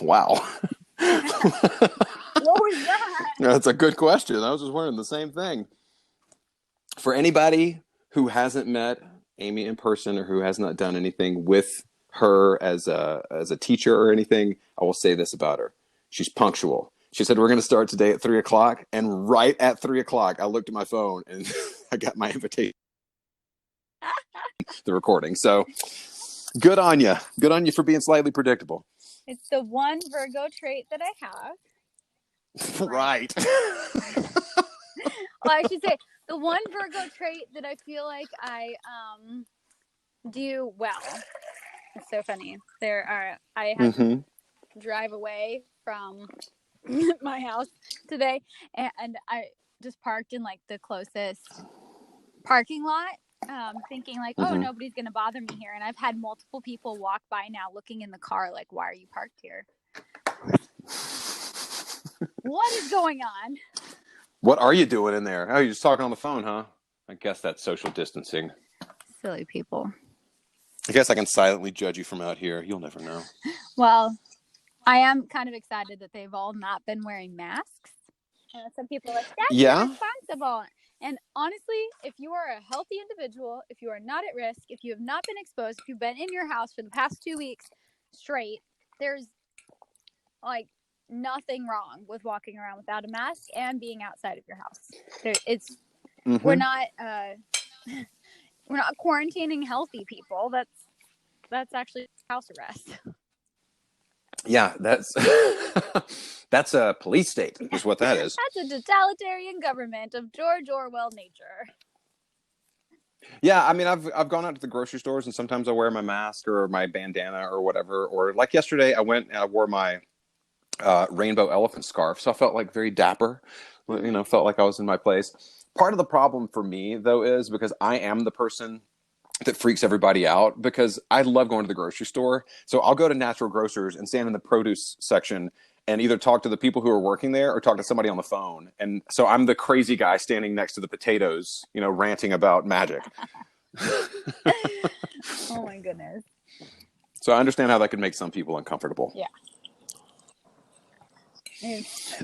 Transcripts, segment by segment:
Wow. What was that? That's a good question. I was just wondering the same thing. For anybody who hasn't met Amy in person or who has not done anything with her as a teacher or anything, I will say this about her. She's punctual. She said, we're going to start today at 3:00. And right at 3:00, I looked at my phone and I got my invitation, the recording. So good on you. Good on you for being slightly predictable. It's the one Virgo trait that I have. Right. Well, I should say the one Virgo trait that I feel like I do well. It's so funny. I had to drive away from my house today, and I just parked in like the closest parking lot, thinking like, oh, nobody's gonna bother me here. And I've had multiple people walk by now, looking in the car, like, why are you parked here? What is going on? What are you doing in there? Oh, you're just talking on the phone, huh? I guess that's social distancing. Silly people. I guess I can silently judge you from out here. You'll never know. Well, I am kind of excited that they've all not been wearing masks. Some people are like, that's irresponsible. And honestly, if you are a healthy individual, if you are not at risk, if you have not been exposed, if you've been in your house for the past 2 weeks straight, there's like nothing wrong with walking around without a mask and being outside of your house. We're not quarantining healthy people. That's actually house arrest. Yeah, that's that's a police state is what that is. That's a totalitarian government of George Orwell nature. Yeah, I mean, I've gone out to the grocery stores and sometimes I wear my mask or my bandana or whatever. Or like yesterday, I went and I wore my rainbow elephant scarf, so I felt like very dapper. You know, felt like I was in my place. Part of the problem for me, though, is because I am the person that freaks everybody out because I love going to the grocery store. So I'll go to Natural Grocers and stand in the produce section and either talk to the people who are working there or talk to somebody on the phone. And so I'm the crazy guy standing next to the potatoes, you know, ranting about magic. Oh my goodness. So I understand how that could make some people uncomfortable. Yeah.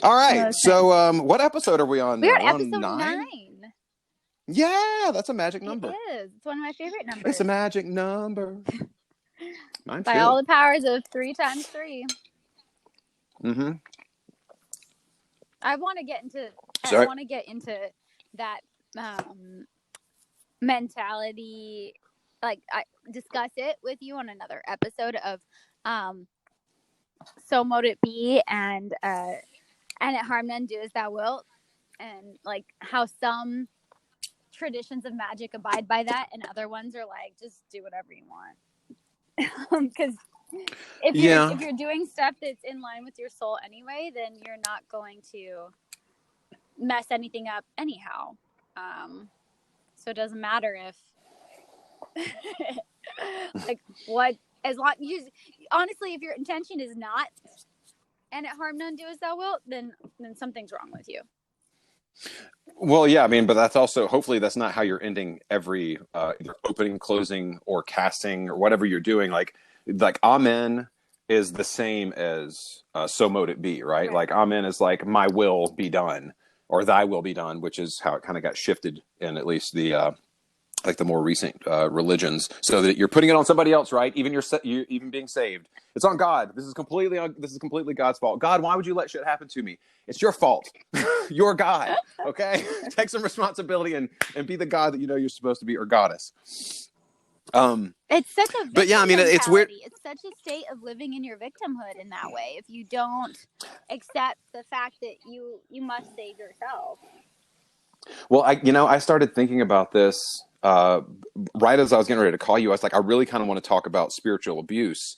All right. So what episode are we on now? We're at episode 9. Yeah, that's a magic number. It is. It's one of my favorite numbers. It's a magic number. Mine By too. all the powers of 3 times 3. Mm-hmm. I want to get into that mentality. Like, I discuss it with you on another episode of so mote it be and it harm none, do as thou wilt, and like how some traditions of magic abide by that and other ones are like, just do whatever you want. Because if you're doing stuff that's in line with your soul anyway, then you're not going to mess anything up anyhow. So it doesn't matter if like what, as long honestly, if your intention is not and it harm none, do as thou wilt, then something's wrong with you. Well, yeah, I mean, but that's also, hopefully that's not how you're ending every either opening, closing, or casting, or whatever you're doing. Like amen is the same as so mote it be, right? Like amen is like my will be done, or thy will be done, which is how it kind of got shifted in at least the like the more recent religions, so that you're putting it on somebody else, right? Even you even being saved, it's on God. This is completely God's fault. God, why would you let shit happen to me? It's your fault. You're God. Okay, take some responsibility and be the God that you know you're supposed to be, or goddess. It's such a but yeah, I mean, it's weird. It's such a state of living in your victimhood in that way. If you don't accept the fact that you must save yourself. Well, I started thinking about this right as I was getting ready to call you. I was like, I really kind of want to talk about spiritual abuse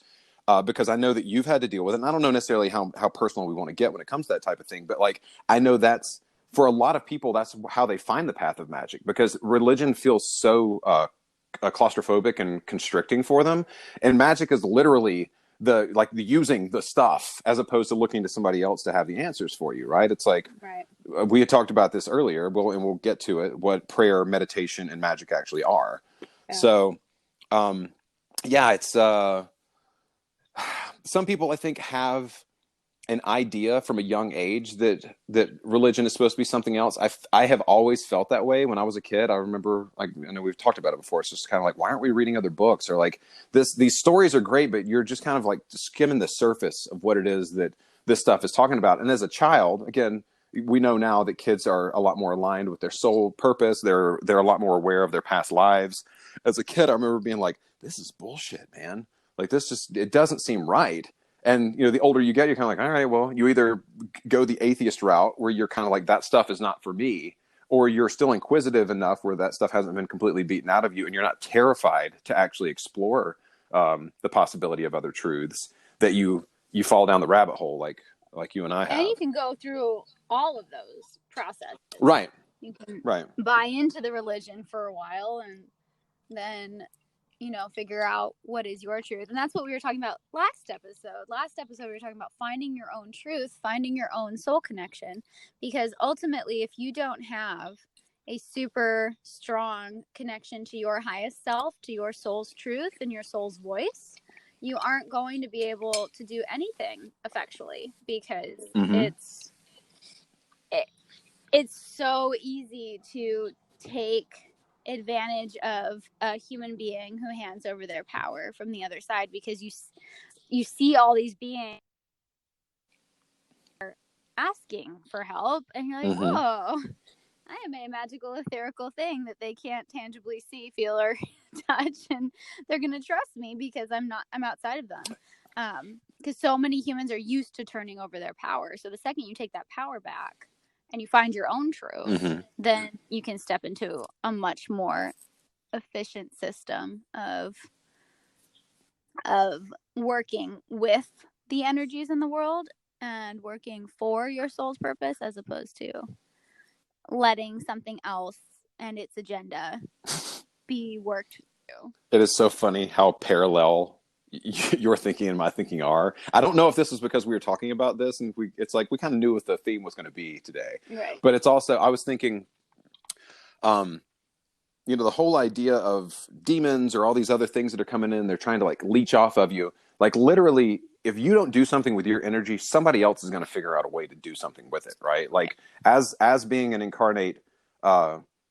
because I know that you've had to deal with it. And I don't know necessarily how personal we want to get when it comes to that type of thing. But like, I know that's for a lot of people, that's how they find the path of magic, because religion feels so claustrophobic and constricting for them. And magic is literally the using the stuff as opposed to looking to somebody else to have the answers for you, right? It's like, we had talked about this earlier, and we'll get to it, what prayer, meditation, and magic actually are. Yeah. So, it's some people I think have an idea from a young age that religion is supposed to be something else. I have always felt that way when I was a kid. I remember, like, I know we've talked about it before. It's just kind of like, why aren't we reading other books? Or like these stories are great, but you're just kind of like skimming the surface of what it is that this stuff is talking about. And as a child, again, we know now that kids are a lot more aligned with their soul purpose. They're a lot more aware of their past lives. As a kid, I remember being like, this is bullshit, man. Like, this just, it doesn't seem right. And, you know, the older you get, you're kind of like, all right, well, you either go the atheist route where you're kind of like, that stuff is not for me, or you're still inquisitive enough where that stuff hasn't been completely beaten out of you and you're not terrified to actually explore the possibility of other truths, that you fall down the rabbit hole like you and I have. And you can go through all of those processes. Right. You can Right. buy into the religion for a while and then, you know, figure out what is your truth. And that's what we were talking about last episode. Last episode, we were talking about finding your own truth, finding your own soul connection. Because ultimately, if you don't have a super strong connection to your highest self, to your soul's truth and your soul's voice, you aren't going to be able to do anything effectually, because it's so easy to take advantage of a human being who hands over their power from the other side, because you see all these beings asking for help and you're like, oh, I am a magical etherical thing that they can't tangibly see, feel, or touch, and they're gonna trust me because I'm outside of them, because so many humans are used to turning over their power. So the second you take that power back and you find your own truth, then you can step into a much more efficient system of working with the energies in the world and working for your soul's purpose, as opposed to letting something else and its agenda be worked through. It is so funny how parallel your thinking and my thinking are. I don't know if this was because we were talking about this and it's like we kind of knew what the theme was going to be today. Right. But it's also, I was thinking, you know, the whole idea of demons or all these other things that are coming in, they're trying to like leech off of you. Like, literally, if you don't do something with your energy, somebody else is going to figure out a way to do something with it, right? Like, as being an incarnate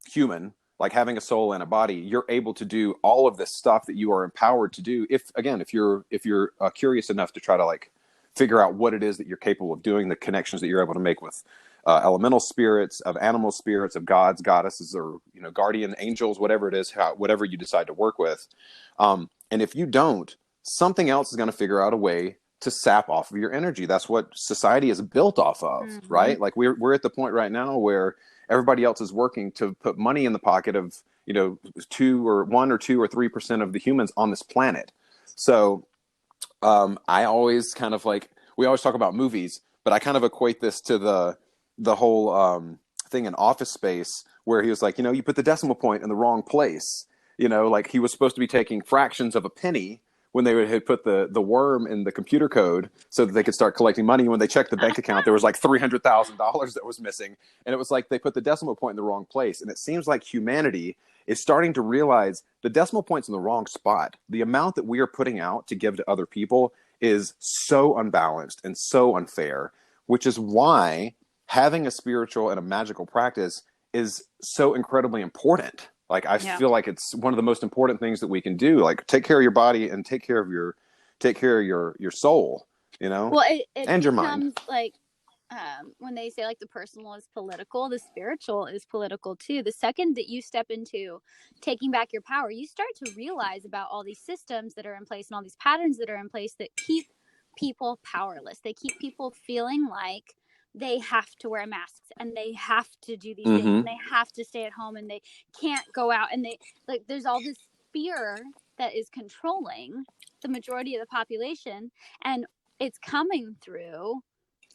human, like having a soul and a body, you're able to do all of this stuff that you are empowered to do. If you're curious enough to try to like figure out what it is that you're capable of doing, the connections that you're able to make with elemental spirits, of animal spirits, of gods, goddesses, or, you know, guardian angels, whatever it is, whatever you decide to work with. And if you don't, something else is going to figure out a way to sap off of your energy. That's what society is built off of, right? Like, we're at the point right now where everybody else is working to put money in the pocket of, you know, 1 or 2 or 3% of the humans on this planet. So I always kind of like, we always talk about movies, but I kind of equate this to the whole thing in Office Space, where he was like, you know, you put the decimal point in the wrong place. You know, like, he was supposed to be taking fractions of a penny when they had put the worm in the computer code so that they could start collecting money. When they checked the bank account, there was like $300,000 that was missing. And it was like they put the decimal point in the wrong place. And it seems like humanity is starting to realize the decimal point's in the wrong spot. The amount that we are putting out to give to other people is so unbalanced and so unfair, which is why having a spiritual and a magical practice is so incredibly important. Like, I feel like it's one of the most important things that we can do. Like, take care of your body and take care of your soul, you know, well, it and your mind. Like, when they say like the personal is political, the spiritual is political too. The second that you step into taking back your power, you start to realize about all these systems that are in place and all these patterns that are in place that keep people powerless. They keep people feeling like they have to wear masks and they have to do these things and they have to stay at home and they can't go out, and they, like, there's all this fear that is controlling the majority of the population, and it's coming through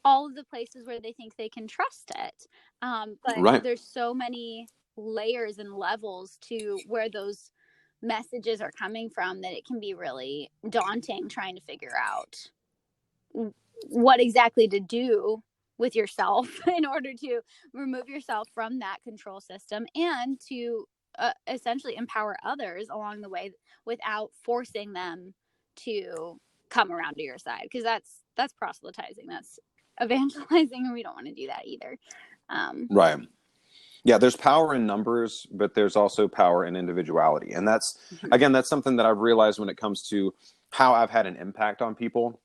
all of the places where they think they can trust it. But there's so many layers and levels to where those messages are coming from that it can be really daunting trying to figure out what exactly to do with yourself in order to remove yourself from that control system and to essentially empower others along the way without forcing them to come around to your side, because that's proselytizing, that's evangelizing, and we don't want to do that either. Right. Yeah, there's power in numbers, but there's also power in individuality. And that's, again, that's something that I've realized when it comes to how I've had an impact on people.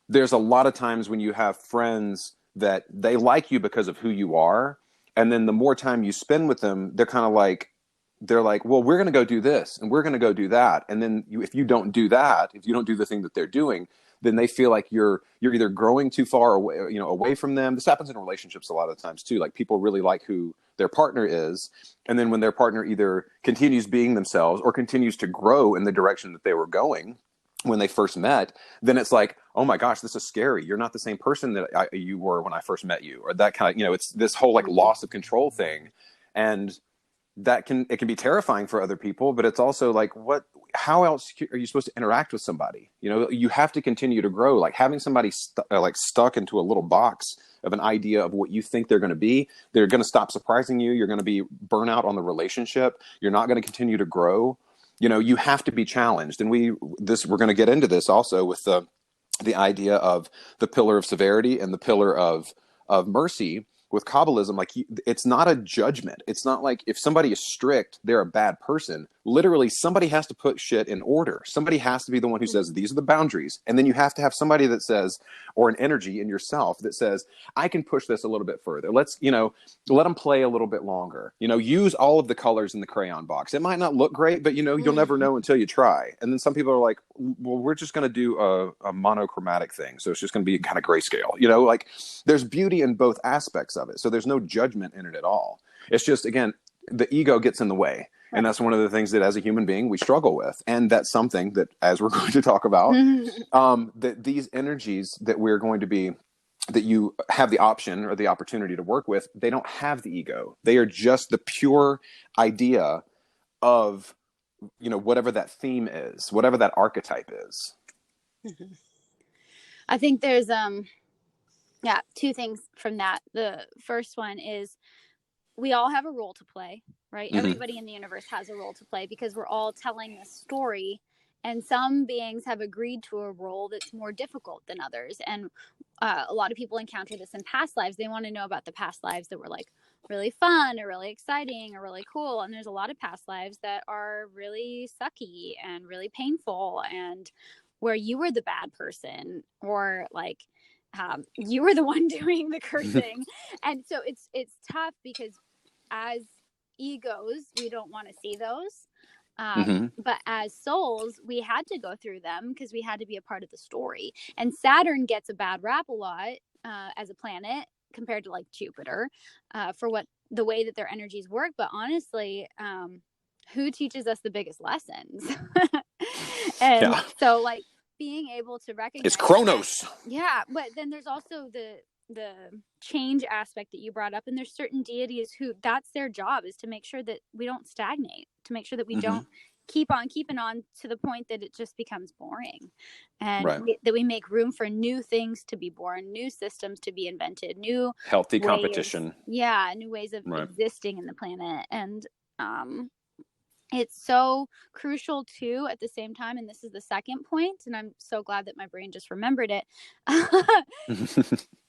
There's a lot of times when you have friends that they like you because of who you are. And then the more time you spend with them, they're like, well, we're going to go do this and we're going to go do that. And then if you don't do that, if you don't do the thing that they're doing, then they feel like you're either growing too far away, away from them. This happens in relationships a lot of times too. Like, people really like who their partner is. And then when their partner either continues being themselves or continues to grow in the direction that they were going when they first met, then it's like, oh my gosh, this is scary. You're not the same person that you were when I first met you, or that kind of, it's this whole like loss of control thing. And it can be terrifying for other people, but it's also like, how else are you supposed to interact with somebody? You have to continue to grow. Like, having somebody stuck into a little box of an idea of what you think they're going to be, they're going to stop surprising you. You're going to be burnout on the relationship. You're not going to continue to grow. You have to be challenged. And we're going to get into this also with the idea of the pillar of severity and the pillar of mercy. With Kabbalism, like, it's not a judgment. It's not like if somebody is strict, they're a bad person. Literally, somebody has to put shit in order. Somebody has to be the one who says, these are the boundaries. And then you have to have somebody that says, or an energy in yourself that says, I can push this a little bit further. Let's, let them play a little bit longer. Use all of the colors in the crayon box. It might not look great, but you'll never know until you try. And then some people are like, well, we're just going to do a monochromatic thing. So it's just going to be kind of grayscale. Like, there's beauty in both aspects of it. So there's no judgment in it at all. It's just, again, the ego gets in the way. And that's one of the things that as a human being, we struggle with. And that's something that, as we're going to talk about, that these energies that we're going to be, that you have the option or the opportunity to work with, they don't have the ego. They are just the pure idea of, whatever that theme is, whatever that archetype is. I think there's, two things from that. The first one is, we all have a role to play, right? Everybody in the universe has a role to play, because we're all telling a story, and some beings have agreed to a role that's more difficult than others. And a lot of people encounter this in past lives. They want to know about the past lives that were like really fun or really exciting or really cool. And there's a lot of past lives that are really sucky and really painful, and where you were the bad person, or like, you were the one doing the cursing. And so it's tough, because as egos, we don't want to see those. But as souls, we had to go through them because we had to be a part of the story. And Saturn gets a bad rap a lot as a planet compared to like Jupiter for the way that their energies work. But honestly, who teaches us the biggest lessons? And so, like, being able to recognize it's Kronos. Yeah, but then there's also the change aspect that you brought up, and there's certain deities who that's their job, is to make sure that we don't stagnate, to make sure that we don't keep on keeping on to the point that it just becomes boring, and that we make room for new things to be born, new systems to be invented, new healthy competition. New ways of existing in the planet. And it's so crucial too at the same time, and this is the second point, and I'm so glad that my brain just remembered it.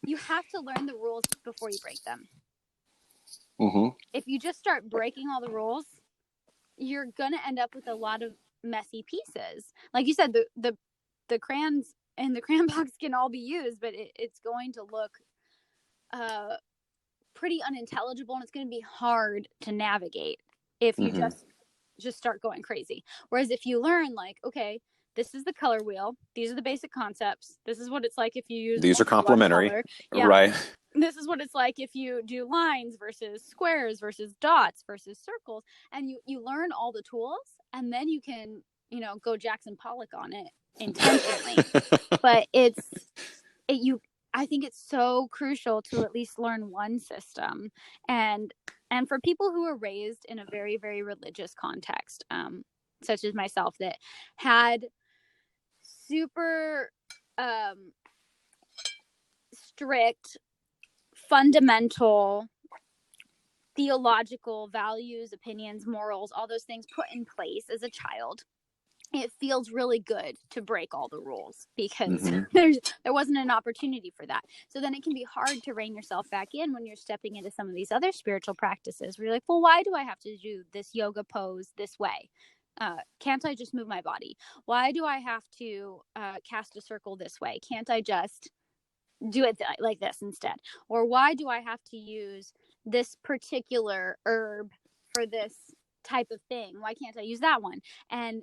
You have to learn the rules before you break them. If you just start breaking all the rules, you're gonna end up with a lot of messy pieces. Like you said, the crayons in the crayon box can all be used, but it's going to look pretty unintelligible, and it's going to be hard to navigate if you just start going crazy. Whereas if you learn, like, okay, this is the color wheel, these are the basic concepts, this is what it's like if you use these are complementary, right? This is what it's like if you do lines versus squares versus dots versus circles, and you learn all the tools, and then you can go Jackson Pollock on it intentionally. But I think it's so crucial to at least learn one system. And for people who are raised in a very, very religious context, such as myself, that had super strict, fundamental, theological values, opinions, morals, all those things put in place as a child, it feels really good to break all the rules because Mm-hmm. there wasn't an opportunity for that. So then it can be hard to rein yourself back in when you're stepping into some of these other spiritual practices where you're like, well, why do I have to do this yoga pose this way? Can't I just move my body? Why do I have to cast a circle this way? Can't I just do it like this instead? Or why do I have to use this particular herb for this type of thing? Why can't I use that one? And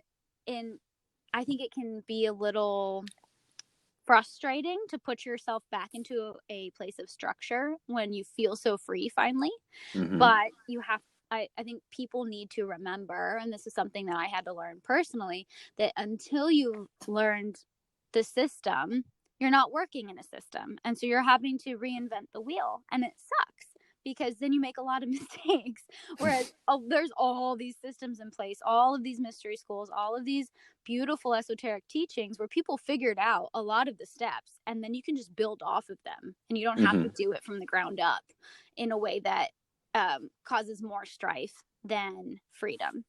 I think it can be a little frustrating to put yourself back into a place of structure when you feel so free finally. Mm-hmm. But you have, I think people need to remember, and this is something that I had to learn personally, that until you've learned the system, you're not working in a system. And so you're having to reinvent the wheel, and it sucks because then you make a lot of mistakes. Whereas there's all these systems in place, all of these mystery schools, all of these beautiful esoteric teachings where people figured out a lot of the steps, and then you can just build off of them, and you don't have Mm-hmm. to do it from the ground up in a way that causes more strife than freedom.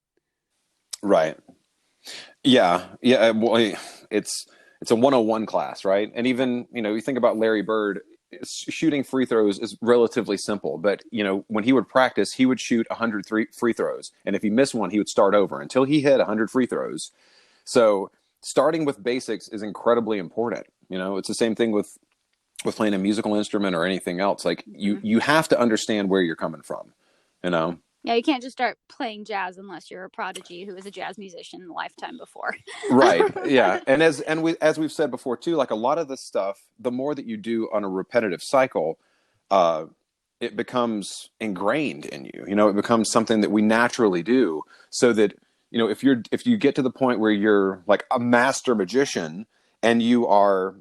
Right. Yeah. Yeah. Well, it's a 101 class, right? And even, you think about Larry Bird, shooting free throws is relatively simple, but when he would practice, he would shoot 100 free throws. And if he missed one, he would start over until he hit 100 free throws. So starting with basics is incredibly important. It's the same thing with playing a musical instrument or anything else. Like you have to understand where you're coming from, you know? Yeah, you can't just start playing jazz unless you're a prodigy who was a jazz musician in the lifetime before. Right. Yeah. And as we've said before too, like a lot of this stuff, the more that you do on a repetitive cycle, it becomes ingrained in you. It becomes something that we naturally do. So that if you get to the point where you're like a master magician and you're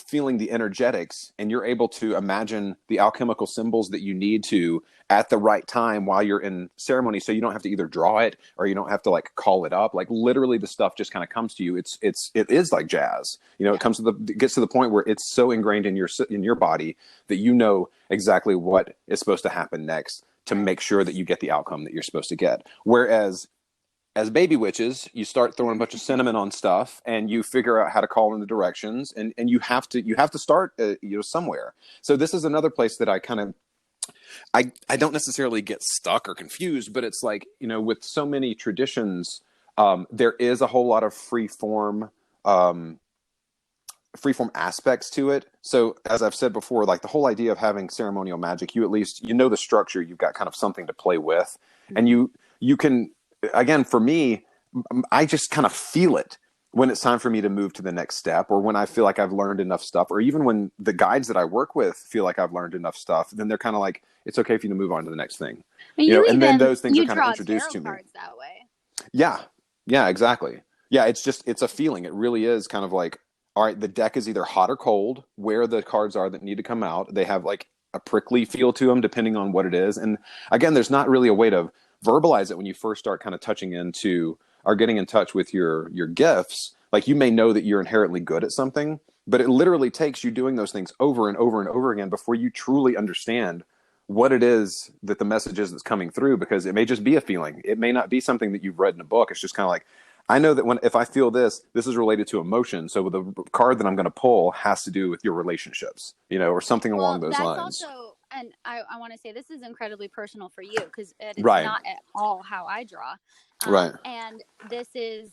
feeling the energetics and you're able to imagine the alchemical symbols that you need to at the right time while you're in ceremony, so you don't have to either draw it or you don't have to like call it up. Like literally the stuff just kind of comes to you. It is like jazz. It gets to the point where it's so ingrained in your body that exactly what is supposed to happen next to make sure that you get the outcome that you're supposed to get. Whereas as baby witches, you start throwing a bunch of cinnamon on stuff and you figure out how to call in the directions, and you have to start somewhere. So this is another place that I don't necessarily get stuck or confused, but it's like, with so many traditions, there is a whole lot of freeform aspects to it. So as I've said before, like the whole idea of having ceremonial magic, you at least, the structure, you've got kind of something to play with. And you can, again, for me, I just kind of feel it when it's time for me to move to the next step, or when I feel like I've learned enough stuff, or even when the guides that I work with feel like I've learned enough stuff, then they're kind of like, it's okay for you to move on to the next thing. And then those things are kind of introduced to me. Cards that way. Yeah. Yeah, exactly. Yeah. It's a feeling. It really is kind of like, all right, the deck is either hot or cold, where the cards are that need to come out. They have like a prickly feel to them depending on what it is. And again, there's not really a way to verbalize it when you first start kind of touching into or getting in touch with your gifts. Like you may know that you're inherently good at something, but it literally takes you doing those things over and over and over again before you truly understand what it is that the message is that's coming through, because it may just be a feeling. It may not be something that you've read in a book. It's just kind of like, I know that if I feel this is related to emotion. So the card that I'm going to pull has to do with your relationships, or something along those lines. Also, and I want to say this is incredibly personal for you because it is Right. not at all how I draw. Right. And this is,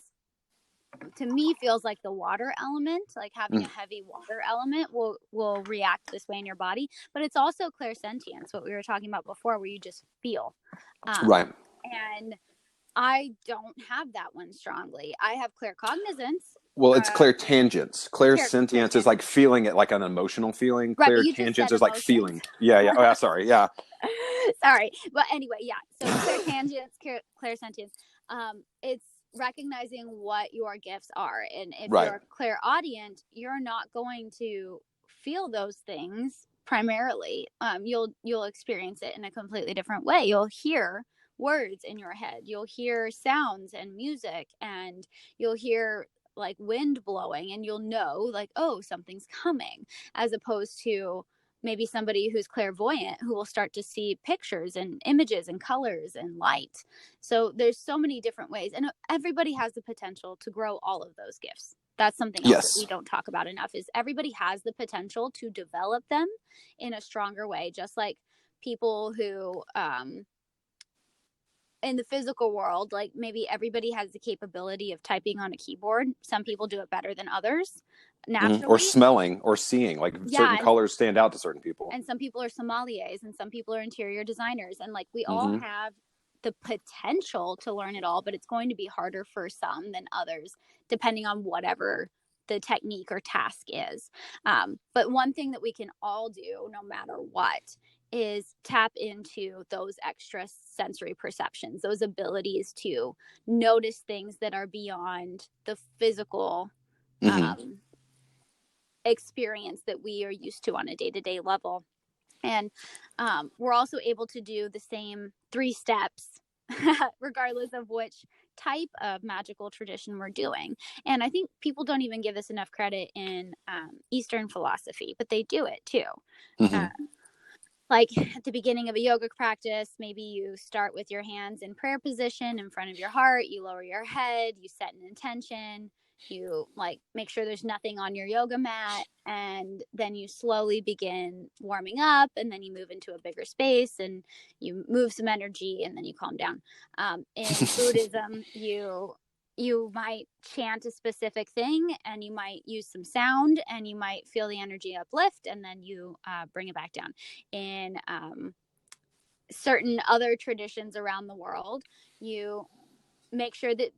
to me, feels like the water element, like having a heavy water element will react this way in your body. But it's also clairsentience, what we were talking about before, where you just feel. Right. And I don't have that one strongly. I have claircognizance. Well, it's clairtangence. Clairsentience is like feeling it, like an emotional feeling. Right, Clairtangence is like feeling. Yeah. Oh, sorry. Yeah. Sorry. But anyway, yeah. So clairtangence, clairsentience, it's recognizing what your gifts are. And if you're a clairaudient, you're not going to feel those things primarily. You'll experience it in a completely different way. You'll hear words in your head. You'll hear sounds and music, and you'll hear like wind blowing, and you'll know like, oh, something's coming, as opposed to maybe somebody who's clairvoyant who will start to see pictures and images and colors and light. So there's so many different ways, and everybody has the potential to grow all of those gifts. That's something else that we Yes. don't talk about enough, is everybody has the potential to develop them in a stronger way, just like people who in the physical world, like maybe everybody has the capability of typing on a keyboard. Some people do it better than others naturally. Or smelling or seeing, like certain colors stand out to certain people. And some people are sommeliers, and some people are interior designers, and like we all Mm-hmm. have the potential to learn it all, but it's going to be harder for some than others, depending on whatever the technique or task is. But one thing that we can all do, no matter what, is tap into those extra sensory perceptions, those abilities to notice things that are beyond the physical experience that we are used to on a day-to-day level. And we're also able to do the same 3 steps regardless of which type of magical tradition we're doing. And I think people don't even give this enough credit in Eastern philosophy, but they do it too. Like at the beginning of a yoga practice, maybe you start with your hands in prayer position in front of your heart, you lower your head, you set an intention, you like make sure there's nothing on your yoga mat, and then you slowly begin warming up, and then you move into a bigger space and you move some energy, and then you calm down. In Buddhism, you might chant a specific thing, and you might use some sound, and you might feel the energy uplift, and then you bring it back down. In certain other traditions around the world, you make sure that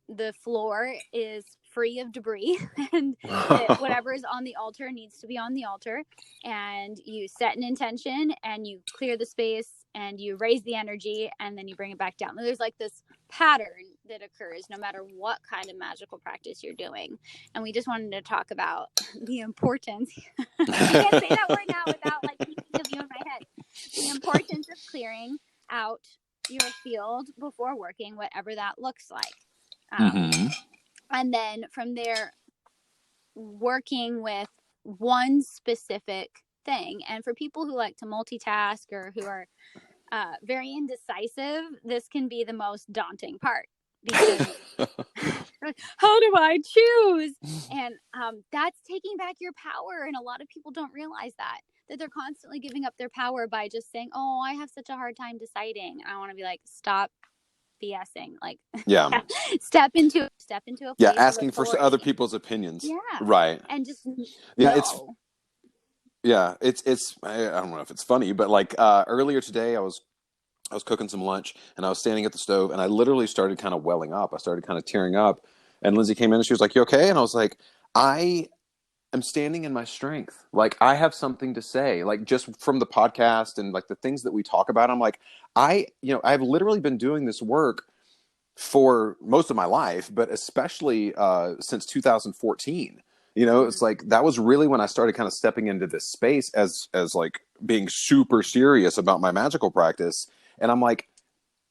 the floor is free of debris and that whatever is on the altar needs to be on the altar, and you set an intention and you clear the space and you raise the energy and then you bring it back down. There's like this pattern that occurs no matter what kind of magical practice you're doing. And we just wanted to talk about the importance I can't say that word now without like thinking of you in my head. The importance of clearing out your field before working, whatever that looks like. And then from there, working with one specific thing. And for people who like to multitask or who are very indecisive, this can be the most daunting part, because how do I choose? And that's taking back your power. And a lot of people don't realize that they're constantly giving up their power by just saying, oh, I have such a hard time deciding. I want to be like, stop BSing, like step into a place asking for other people's opinions, right? And just it's I don't know if it's funny, but like earlier today I was cooking some lunch and I was standing at the stove and I literally started kind of welling up. I started kind of tearing up, and Lindsay came in and she was like, "You okay?" And I was like, "I am standing in my strength. Like I have something to say, like just from the podcast and like the things that we talk about." I'm like, I've literally been doing this work for most of my life, but especially since 2014. It's like that was really when I started kind of stepping into this space as like being super serious about my magical practice. And I'm like,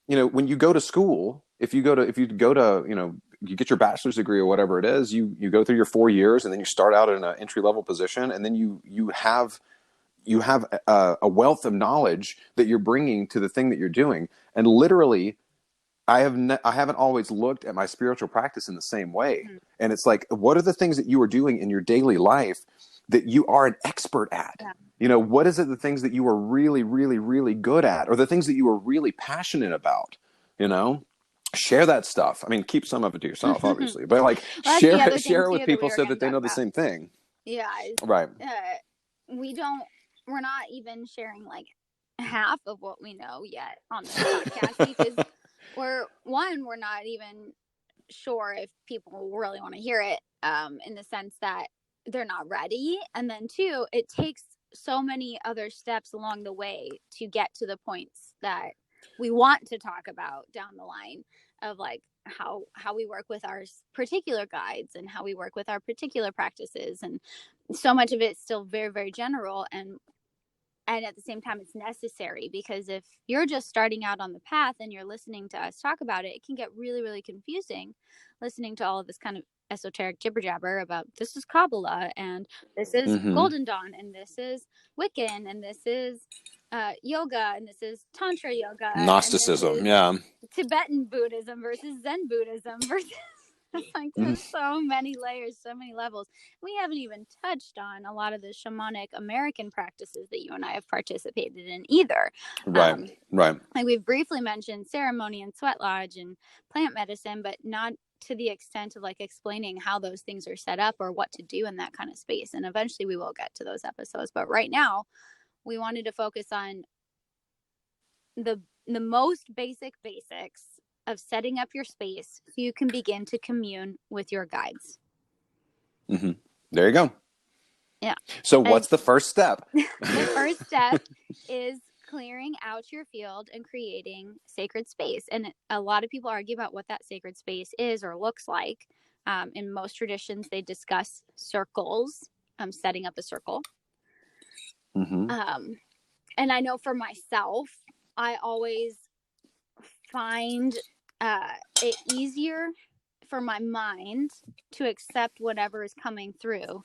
when you go to school, if you go to you get your bachelor's degree or whatever it is, you go through your 4 years and then you start out in an entry level position, and then you have a wealth of knowledge that you're bringing to the thing that you're doing. And literally, I haven't always looked at my spiritual practice in the same way. And it's like, what are the things that you are doing in your daily life that you are an expert at? What is it, the things that you are really, really, really good at, or the things that you are really passionate about? Share that stuff. I mean, keep some of it to yourself, obviously, but like share it with people so that they know the same thing. Yeah. Right. We're not even sharing like half of what we know yet on this podcast, because we're not even sure if people really want to hear it, in the sense that they're not ready. And then 2, it takes so many other steps along the way to get to the points that we want to talk about down the line, of like how we work with our particular guides and how we work with our particular practices. And so much of it's still very, very general, and at the same time it's necessary, because if you're just starting out on the path and you're listening to us talk about it, it can get really, really confusing listening to all of this kind of esoteric jibber jabber about this is Kabbalah and this is Golden Dawn and this is Wiccan and this is yoga and this is Tantra yoga. Gnosticism, yeah. Tibetan Buddhism versus Zen Buddhism versus like there's so many layers, so many levels. We haven't even touched on a lot of the shamanic American practices that you and I have participated in either. Right. Like we've briefly mentioned ceremony and sweat lodge and plant medicine, but not to the extent of like explaining how those things are set up or what to do in that kind of space. And eventually we will get to those episodes. But right now we wanted to focus on the most basics of setting up your space so you can begin to commune with your guides. There you go. Yeah. So what's the first step? The first step is clearing out your field and creating sacred space. And a lot of people argue about what that sacred space is or looks like. In most traditions, they discuss circles, setting up a circle. And I know for myself, I always find it easier for my mind to accept whatever is coming through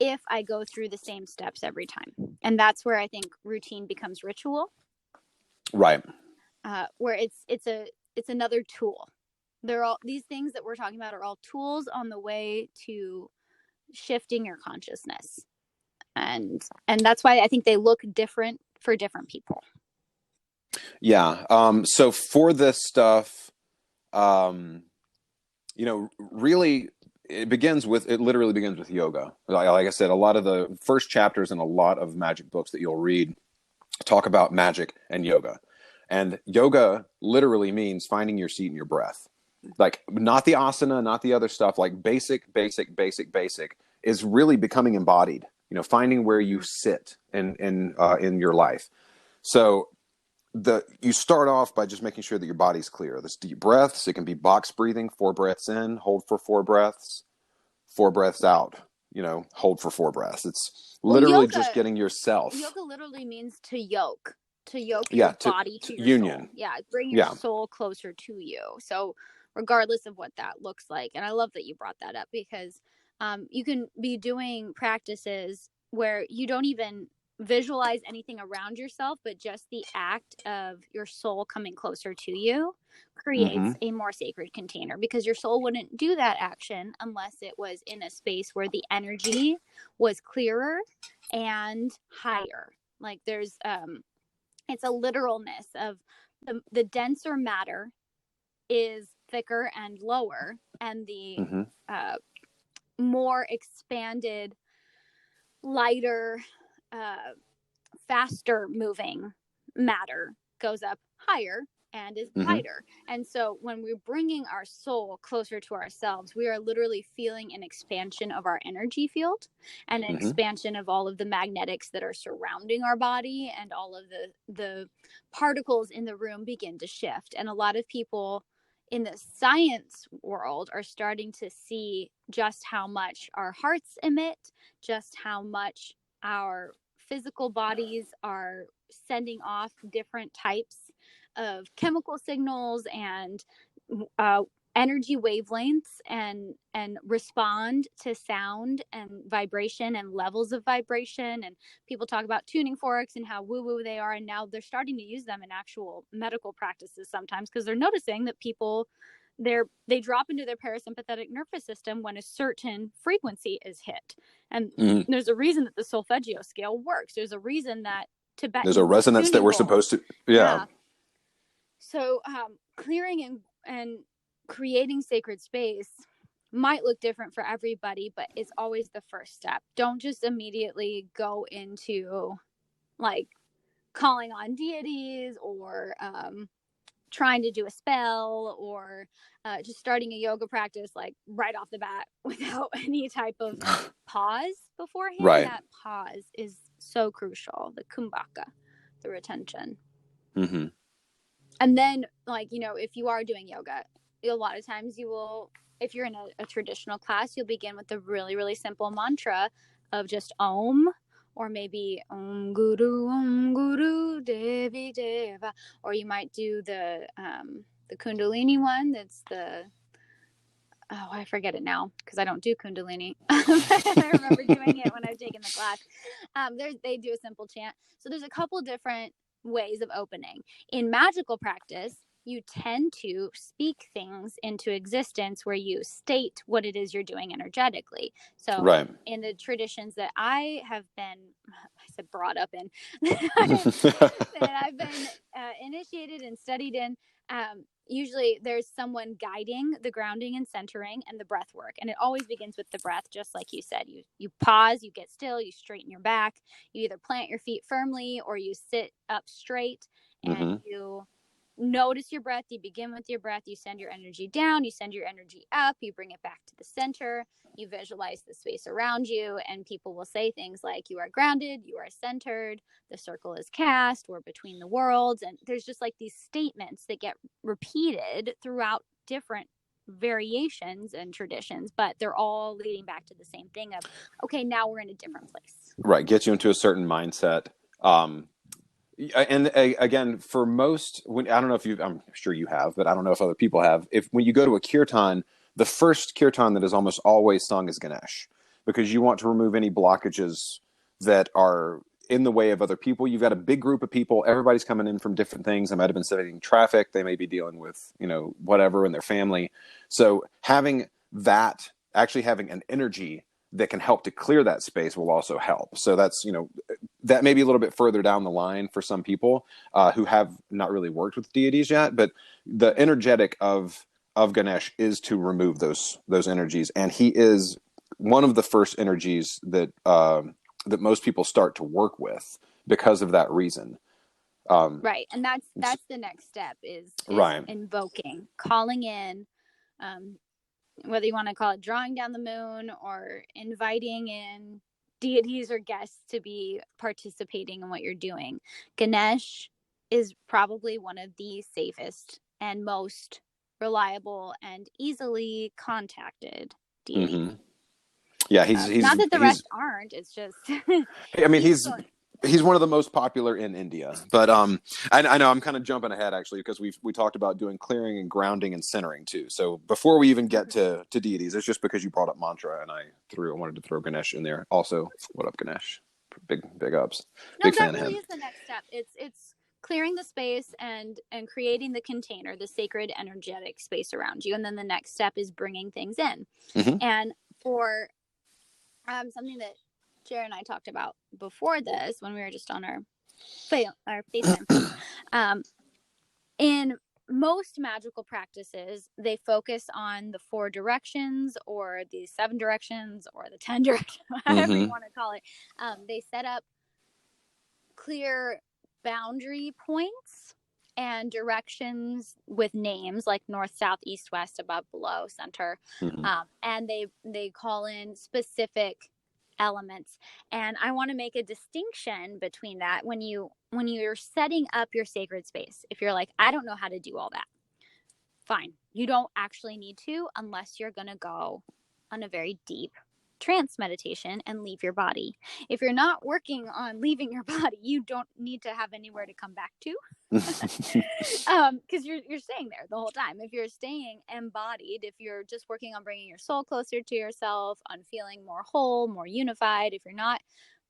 if I go through the same steps every time. And that's where I think routine becomes ritual. Right. Where it's another tool. They're all these things that we're talking about are all tools on the way to shifting your consciousness. And that's why I think they look different for different people. Yeah. So for this stuff, really it literally begins with yoga. Like I said, a lot of the first chapters in a lot of magic books that you'll read talk about magic and yoga. And yoga literally means finding your seat and your breath. Like not the asana, not the other stuff, like basic is really becoming embodied, finding where you sit in your life. So you start off by just making sure that your body's clear. This deep breaths, it can be box breathing, 4 breaths in, hold for 4 breaths, 4 breaths out, hold for 4 breaths. It's literally just getting yourself. Yoga literally means to yoke your body to your union. soul. Yeah, bring your soul closer to you. So regardless of what that looks like. And I love that you brought that up because you can be doing practices where you don't even visualize anything around yourself, but just the act of your soul coming closer to you creates a more sacred container, because your soul wouldn't do that action unless it was in a space where the energy was clearer and higher. Like there's it's a literalness of the denser matter is thicker and lower, and the more expanded, lighter, faster moving matter goes up higher and is lighter. And so when we're bringing our soul closer to ourselves, we are literally feeling an expansion of our energy field and an expansion of all of the magnetics that are surrounding our body, and all of the particles in the room begin to shift. And a lot of people in the science world are starting to see just how much our hearts emit, just how much our physical bodies are sending off different types of chemical signals and energy wavelengths, and respond to sound and vibration and levels of vibration. And people talk about tuning forks and how woo-woo they are, and now they're starting to use them in actual medical practices sometimes, because they're noticing that people they drop into their parasympathetic nervous system when a certain frequency is hit. And there's a reason that the solfeggio scale works. There's a reason that Tibetan there's a resonance that we're supposed to So clearing and creating sacred space might look different for everybody, but it's always the first step. Don't just immediately go into like calling on deities or trying to do a spell or just starting a yoga practice like right off the bat without any type of pause beforehand. Right. That pause is so crucial. The kumbhaka, the retention. And then, like, if you are doing yoga, a lot of times you will, if you're in a traditional class, you'll begin with the really, really simple mantra of just Om, or maybe Om Guru Devi Deva, or you might do the Kundalini one. That's the oh, I forget it now because I don't do Kundalini. I remember doing it when I was taking the class. They do a simple chant. So there's a couple different ways of opening. In magical practice, you tend to speak things into existence where you state what it is you're doing energetically. So Right. in the traditions that I have been, I said brought up in, that I've been initiated and studied in, usually there's someone guiding the grounding and centering and the breath work. And it always begins with the breath, just like you said. You pause, you get still, you straighten your back, you either plant your feet firmly or you sit up straight and you notice your breath. You begin with your breath, you send your energy down, you send your energy up, you bring it back to the center, you visualize the space around you, and people will say things like, you are grounded, you are centered, the circle is cast, we're between the worlds. And there's just like these statements that get repeated throughout different variations and traditions, but they're all leading back to the same thing of, okay, now we're in a different place. Right. Get you into a certain mindset. And again, for most, I don't know if I'm sure you have, but I don't know if other people have. When you go to a kirtan, the first kirtan that is almost always sung is Ganesh, because you want to remove any blockages that are in the way of other people. You've got a big group of people. Everybody's coming in from different things. They might have been studying traffic. They may be dealing with, whatever in their family. So actually having an energy that can help to clear that space will also help. So that's, that may be a little bit further down the line for some people who have not really worked with deities yet, but the energetic of Ganesh is to remove those energies. And he is one of the first energies that most people start to work with because of that reason. Right. And that's the next step is right. Invoking, calling in, whether you want to call it drawing down the moon or inviting in deities or guests to be participating in what you're doing. Ganesh is probably one of the safest and most reliable and easily contacted deities. Yeah, he's not that the rest aren't. It's just. I mean, he's one of the most popular in India. But I know I'm kind of jumping ahead actually because we talked about doing clearing and grounding and centering too. So before we even get to deities, it's just because you brought up mantra and I wanted to throw Ganesh in there. Also, what up, Ganesh? Big ups. No, that really is the next step. It's clearing the space and creating the container, the sacred energetic space around you, and then the next step is bringing things in. And for something that Jared and I talked about before this, when we were just on our FaceTime, in most magical practices, they focus on the 4 directions or the 7 directions or the 10 directions, whatever you want to call it. They set up clear boundary points and directions with names like north, south, east, west, above, below, center. And they call in specific elements. And I want to make a distinction between that. When you're setting up your sacred space, if you're like, I don't know how to do all that, fine. You don't actually need to unless you're going to go on a very deep trance meditation and leave your body. If you're not working on leaving your body, you don't need to have anywhere to come back to, because you're staying there the whole time. If you're staying embodied, if you're just working on bringing your soul closer to yourself, on feeling more whole, more unified, if you're not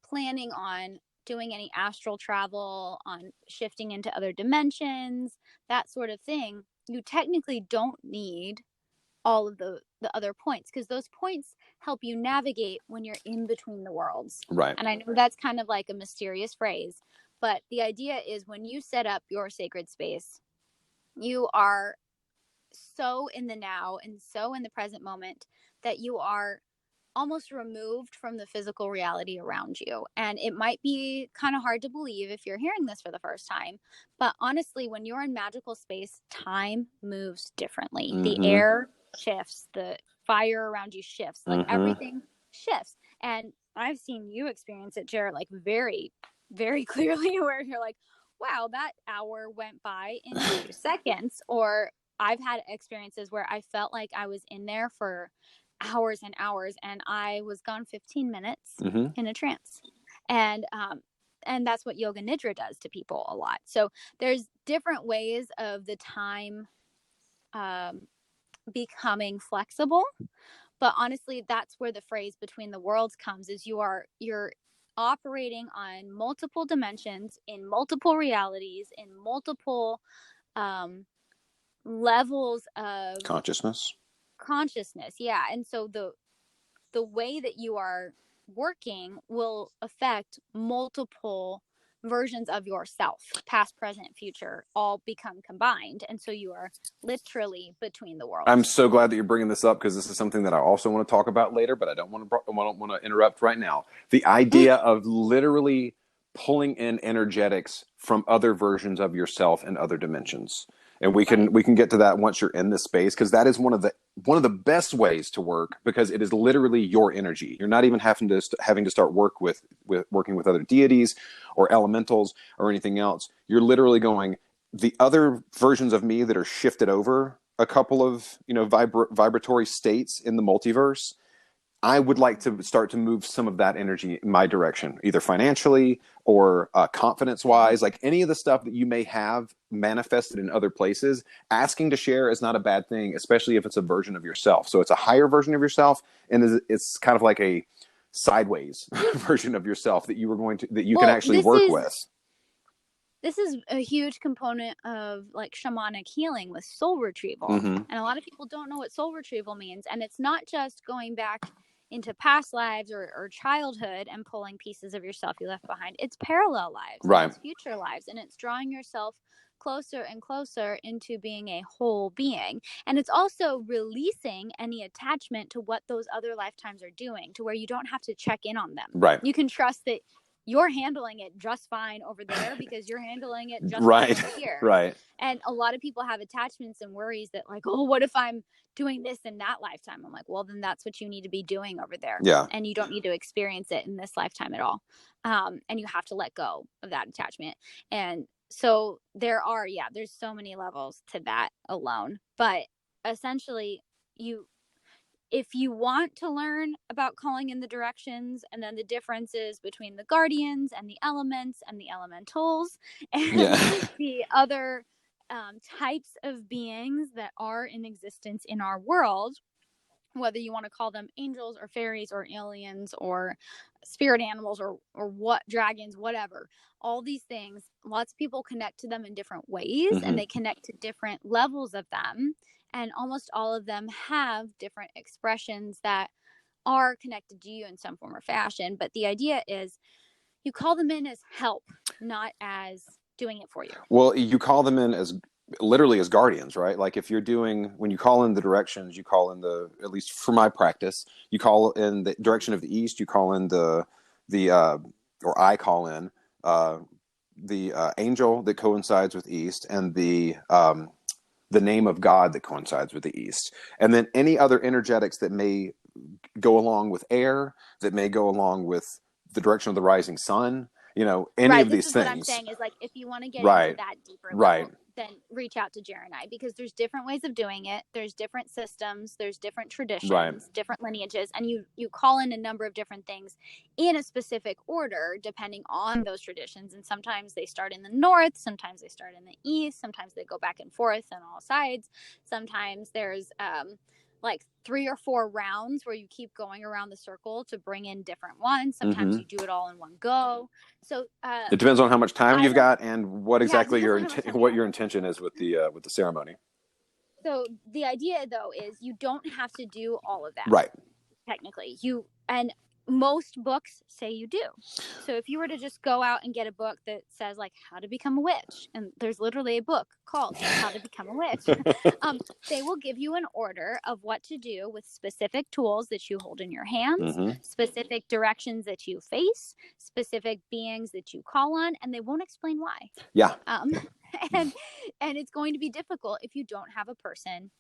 planning on doing any astral travel, on shifting into other dimensions, that sort of thing, you technically don't need all of the other points, because those points help you navigate when you're in between the worlds. Right. And I know that's kind of like a mysterious phrase, but the idea is when you set up your sacred space, you are so in the now and so in the present moment that you are almost removed from the physical reality around you. And it might be kind of hard to believe if you're hearing this for the first time, but honestly, when you're in magical space, time moves differently. The air shifts, the fire around you shifts, like everything shifts. And I've seen you experience it, Jared, like very, very clearly, where you're like, wow, that hour went by in 2 seconds. Or I've had experiences where I felt like I was in there for hours and hours, and I was gone 15 minutes in a trance. And that's what yoga nidra does to people a lot. So there's different ways of the time becoming flexible. But honestly, that's where the phrase between the worlds comes, is you're operating on multiple dimensions, in multiple realities, in multiple levels of Consciousness. Yeah. And so the way that you are working will affect multiple versions of yourself, past, present, future, all become combined. And so you are literally between the worlds. I'm so glad that you're bringing this up, because this is something that I also want to talk about later, but I don't want to interrupt right now. The idea of literally pulling in energetics from other versions of yourself and other dimensions. And we can get to that once you're in this space, because that is one of the best ways to work, because it is literally your energy. You're not even having to start working with other deities or elementals or anything else. You're literally going, the other versions of me that are shifted over a couple of vibratory states in the multiverse, I would like to start to move some of that energy in my direction, either financially or confidence-wise, like any of the stuff that you may have manifested in other places. Asking to share is not a bad thing, especially if it's a version of yourself. So it's a higher version of yourself, and it's kind of like a sideways version of yourself that you can actually work with. This is a huge component of like shamanic healing with soul retrieval. Mm-hmm. And a lot of people don't know what soul retrieval means. And it's not just going back into past lives or childhood and pulling pieces of yourself you left behind. It's parallel lives, right? It's future lives, and it's drawing yourself closer and closer into being a whole being. And it's also releasing any attachment to what those other lifetimes are doing, to where you don't have to check in on them. Right. You can trust that you're handling it just fine over there because you're handling it just right. fine over here. Right. And a lot of people have attachments and worries that like, oh, what if I'm doing this in that lifetime? I'm like, well, then that's what you need to be doing over there. Yeah. And you don't need to experience it in this lifetime at all. And you have to let go of that attachment. And so there's so many levels to that alone. But essentially, if you want to learn about calling in the directions and then the differences between the guardians and the elements and the elementals and the other types of beings that are in existence in our world, whether you want to call them angels or fairies or aliens or spirit animals or what, dragons, whatever, all these things, lots of people connect to them in different ways. Mm-hmm. And they connect to different levels of them. And almost all of them have different expressions that are connected to you in some form or fashion. But the idea is you call them in as help, not as doing it for you. Well, you call them in as literally as guardians, right? Like when you call in the directions, you call in at least for my practice, you call in the direction of the east, you call in or I call in the angel that coincides with east, and the name of God that coincides with the east. And then any other energetics that may go along with air, that may go along with the direction of the rising sun, any of these things. What I'm saying is, like, if you want to get into that deeper level, then reach out to Jerry and I, because there's different ways of doing it. There's different systems, there's different traditions, different lineages, and you call in a number of different things in a specific order depending on those traditions. And sometimes they start in the north, sometimes they start in the east, sometimes they go back and forth on all sides. Sometimes there's like 3 or 4 rounds where you keep going around the circle to bring in different ones. Sometimes you do it all in one go. So it depends on how much time you've got and what exactly your intention is with the ceremony. So the idea, though, is you don't have to do all of that. Right. Technically, and most books say you do. So if you were to just go out and get a book that says like how to become a witch, and there's literally a book called How to Become a Witch, they will give you an order of what to do with specific tools that you hold in your hands, specific directions that you face, specific beings that you call on, and they won't explain why. Yeah. And it's going to be difficult if you don't have a person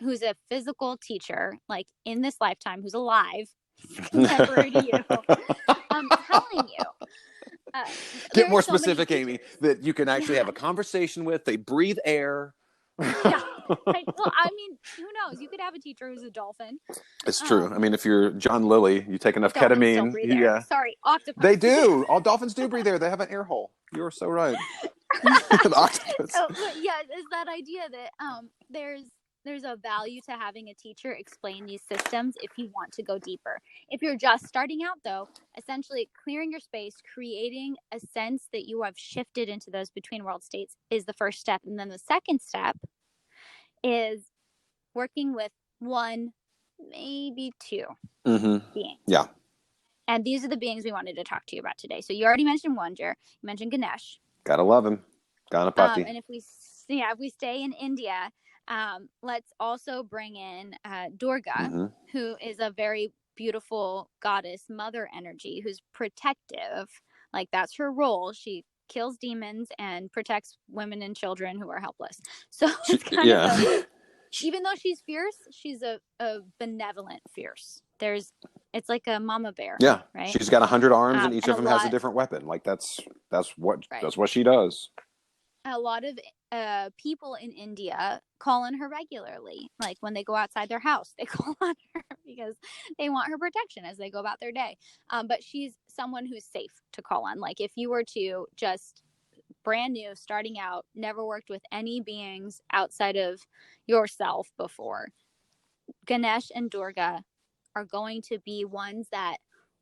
who's a physical teacher, like in this lifetime, who's alive, contemporary to you, telling you. Get more specific, Amy, that you can actually have a conversation with. They breathe air. Yeah. Well, I mean, who knows? You could have a teacher who's a dolphin. It's true. I mean, if you're John Lilly, you take enough ketamine. Yeah. Sorry, octopus. They do. All dolphins do breathe air. They have an air hole. You're so right. The octopus. It's that idea that there's there's a value to having a teacher explain these systems if you want to go deeper. If you're just starting out, though, essentially clearing your space, creating a sense that you have shifted into those between world states is the first step. And then the second step is working with one, maybe two beings. Yeah. And these are the beings we wanted to talk to you about today. So you already mentioned Wonder. You mentioned Ganesh. Gotta love him. Ganapati. And if we stay in India, let's also bring in Durga, who is a very beautiful goddess, mother energy, who's protective. Like, that's her role. She kills demons and protects women and children who are helpless. So it's kind of even though she's fierce, she's a benevolent fierce. It's like a mama bear. Yeah, right. She's got 100 arms, and each of them has a different weapon. Like that's what she does. A lot of people in India call on her regularly. Like, when they go outside their house, they call on her because they want her protection as they go about their day. But she's someone who's safe to call on. Like, if you were to just brand new, starting out, never worked with any beings outside of yourself before, Ganesh and Durga are going to be ones that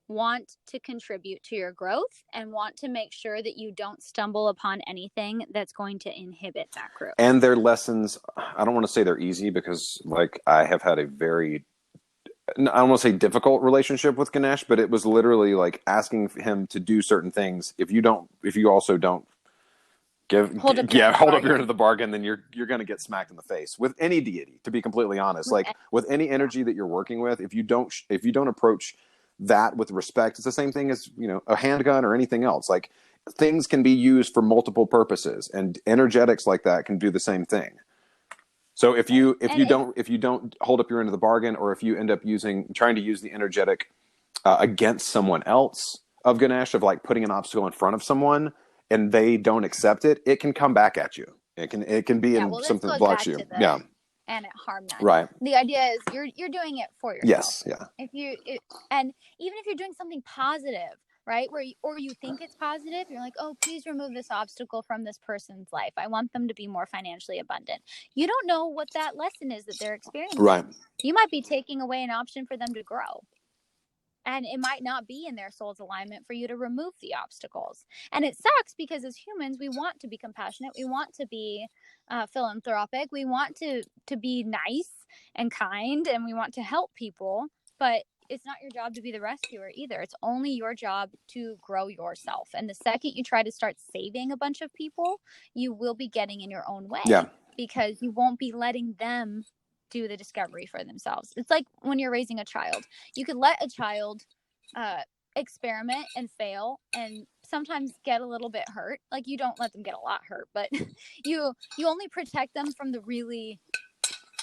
want to contribute to your growth and want to make sure that you don't stumble upon anything that's going to inhibit that growth. And their lessons, I don't want to say they're easy, because like I have had a very, I don't want to say difficult relationship with Ganesh, but it was literally like asking him to do certain things. If you also don't hold up your end of the bargain, then you're going to get smacked in the face with any deity, to be completely honest. Like with any energy that you're working with, if you don't approach that with respect, it's the same thing as, a handgun or anything else. Like, things can be used for multiple purposes, and energetics like that can do the same thing. So if you don't hold up your end of the bargain, or if you end up trying to use the energetic against someone else of Ganesh, of like putting an obstacle in front of someone, and they don't accept it, it can come back at you. It can be something that blocks you. And it harmed them. Right. The idea is you're doing it for yourself. Yes. Yeah. And even if you're doing something positive, right? Or you think it's positive, you're like, oh, please remove this obstacle from this person's life. I want them to be more financially abundant. You don't know what that lesson is that they're experiencing. Right. You might be taking away an option for them to grow. And it might not be in their soul's alignment for you to remove the obstacles. And it sucks, because as humans, we want to be compassionate. We want to be philanthropic. We want to be nice and kind, and we want to help people. But it's not your job to be the rescuer either. It's only your job to grow yourself. And the second you try to start saving a bunch of people, you will be getting in your own way. Yeah. Because you won't be letting them do the discovery for themselves. It's like when you're raising a child. You could let a child experiment and fail and sometimes get a little bit hurt. Like, you don't let them get a lot hurt, but you only protect them from the really,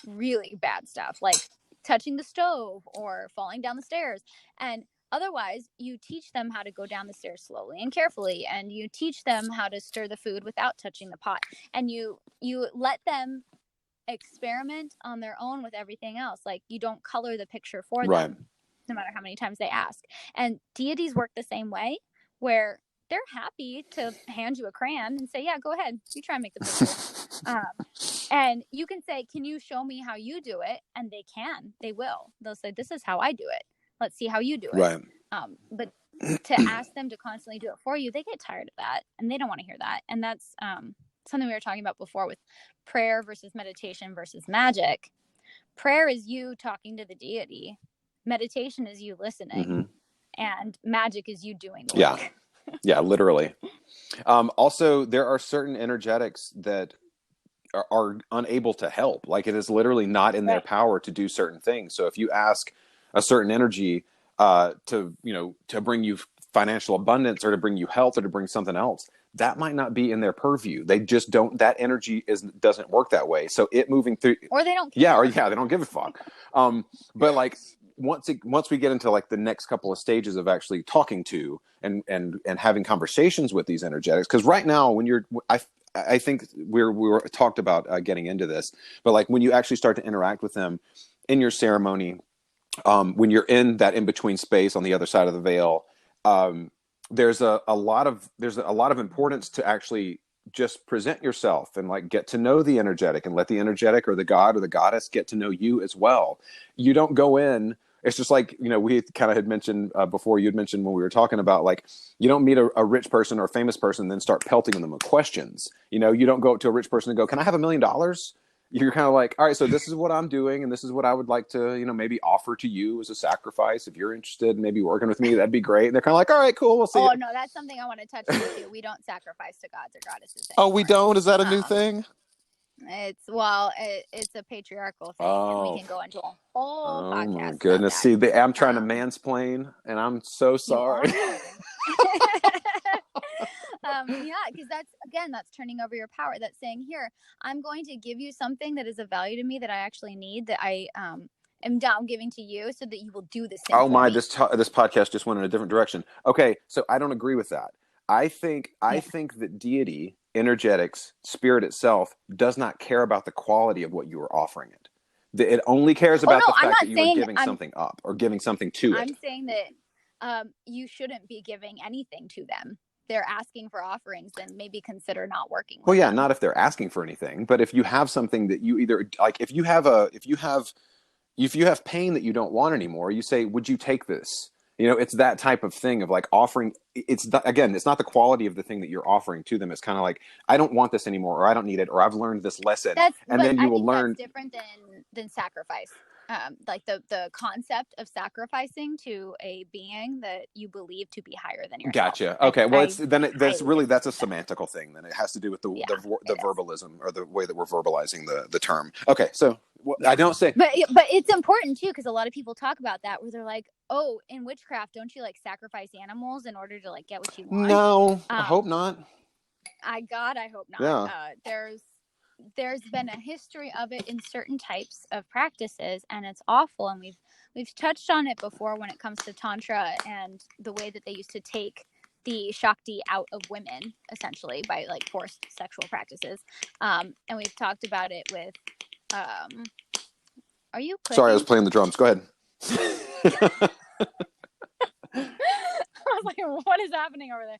really bad stuff, like touching the stove or falling down the stairs. And otherwise, you teach them how to go down the stairs slowly and carefully, and you teach them how to stir the food without touching the pot, and you let them experiment on their own with everything else. Like, you don't color the picture for them, no matter how many times they ask. And deities work the same way, where they're happy to hand you a crayon and say, yeah, go ahead, you try and make the picture. And you can say, can you show me how you do it? And they will. They'll say, this is how I do it. Let's see how you do it. Right. But to ask them to constantly do it for you, they get tired of that, and they don't want to hear that. And that's something we were talking about before with prayer versus meditation versus magic. Prayer is you talking to the deity. Meditation is you listening. And magic is you doing the work. Yeah, literally. Also, there are certain energetics that are unable to help. Like, it is literally not in their power to do certain things. So if you ask a certain energy to bring you financial abundance, or to bring you health, or to bring something else, that might not be in their purview. They just don't, that energy doesn't work that way. So it moving through, or they don't care. They don't give a fuck. But like, once we get into like the next couple of stages of actually talking to and having conversations with these energetics, because right now when I think we were talked about getting into this, but like when you actually start to interact with them in your ceremony, when you're in that in-between space on the other side of the veil, there's a lot of importance to actually just present yourself and like get to know the energetic and let the energetic or the god or the goddess get to know you as well. You don't go in. It's just like, you know, we kind of had mentioned before, you'd mentioned when we were talking about like, you don't meet a rich person or a famous person and then start pelting them with questions. You know, you don't go up to a rich person and go, can I have $1 million? You're kind of like, all right, so this is what I'm doing, and this is what I would like to, you know, maybe offer to you as a sacrifice. If you're interested in maybe working with me, that'd be great. And they're kind of like, all right, cool, we'll see. Oh, you. no, that's something I want to touch on too. We don't sacrifice to gods or goddesses Oh, anymore. we don't? Is that a new thing? It's a patriarchal thing, and we can go into a whole podcast. Oh my goodness! About See, that. I'm trying to mansplain, and I'm so sorry. Yeah, because that's turning over your power. That's saying, here, I'm going to give you something that is of value to me that I actually need, that I am now giving to you, so that you will do the same. Oh my! This podcast just went in a different direction. Okay, so I don't agree with that. I think that deity, energetics, spirit itself does not care about the quality of what you are offering it. It only cares about the fact that you are giving something up or giving something to it. I'm saying that you shouldn't be giving anything to them. They're asking for offerings, then maybe consider not working with them. Not if they're asking for anything, but if you have something that you either like, if you have pain that you don't want anymore, you say, would you take this? You know, it's that type of thing of like offering. It's not the quality of the thing that you're offering to them. It's kind of like, I don't want this anymore, or I don't need it, or I've learned this lesson. Then you will learn. That's different than sacrifice. Like the concept of sacrificing to a being that you believe to be higher than yourself. Gotcha. Okay. Well, that's a semantical thing. Then it has to do with the verbalism, or the way that we're verbalizing the term. Okay. So I don't say, but it's important too, because a lot of people talk about that, where they're like, oh, in witchcraft, don't you like sacrifice animals in order to like get what you want? No, I hope not. I hope not. Yeah. There's been a history of it in certain types of practices, and it's awful. And we've touched on it before when it comes to Tantra and the way that they used to take the Shakti out of women, essentially, by like forced sexual practices. And we've talked about it with, are you clicking? Sorry, I was playing the drums. Go ahead. I was like, what is happening over there?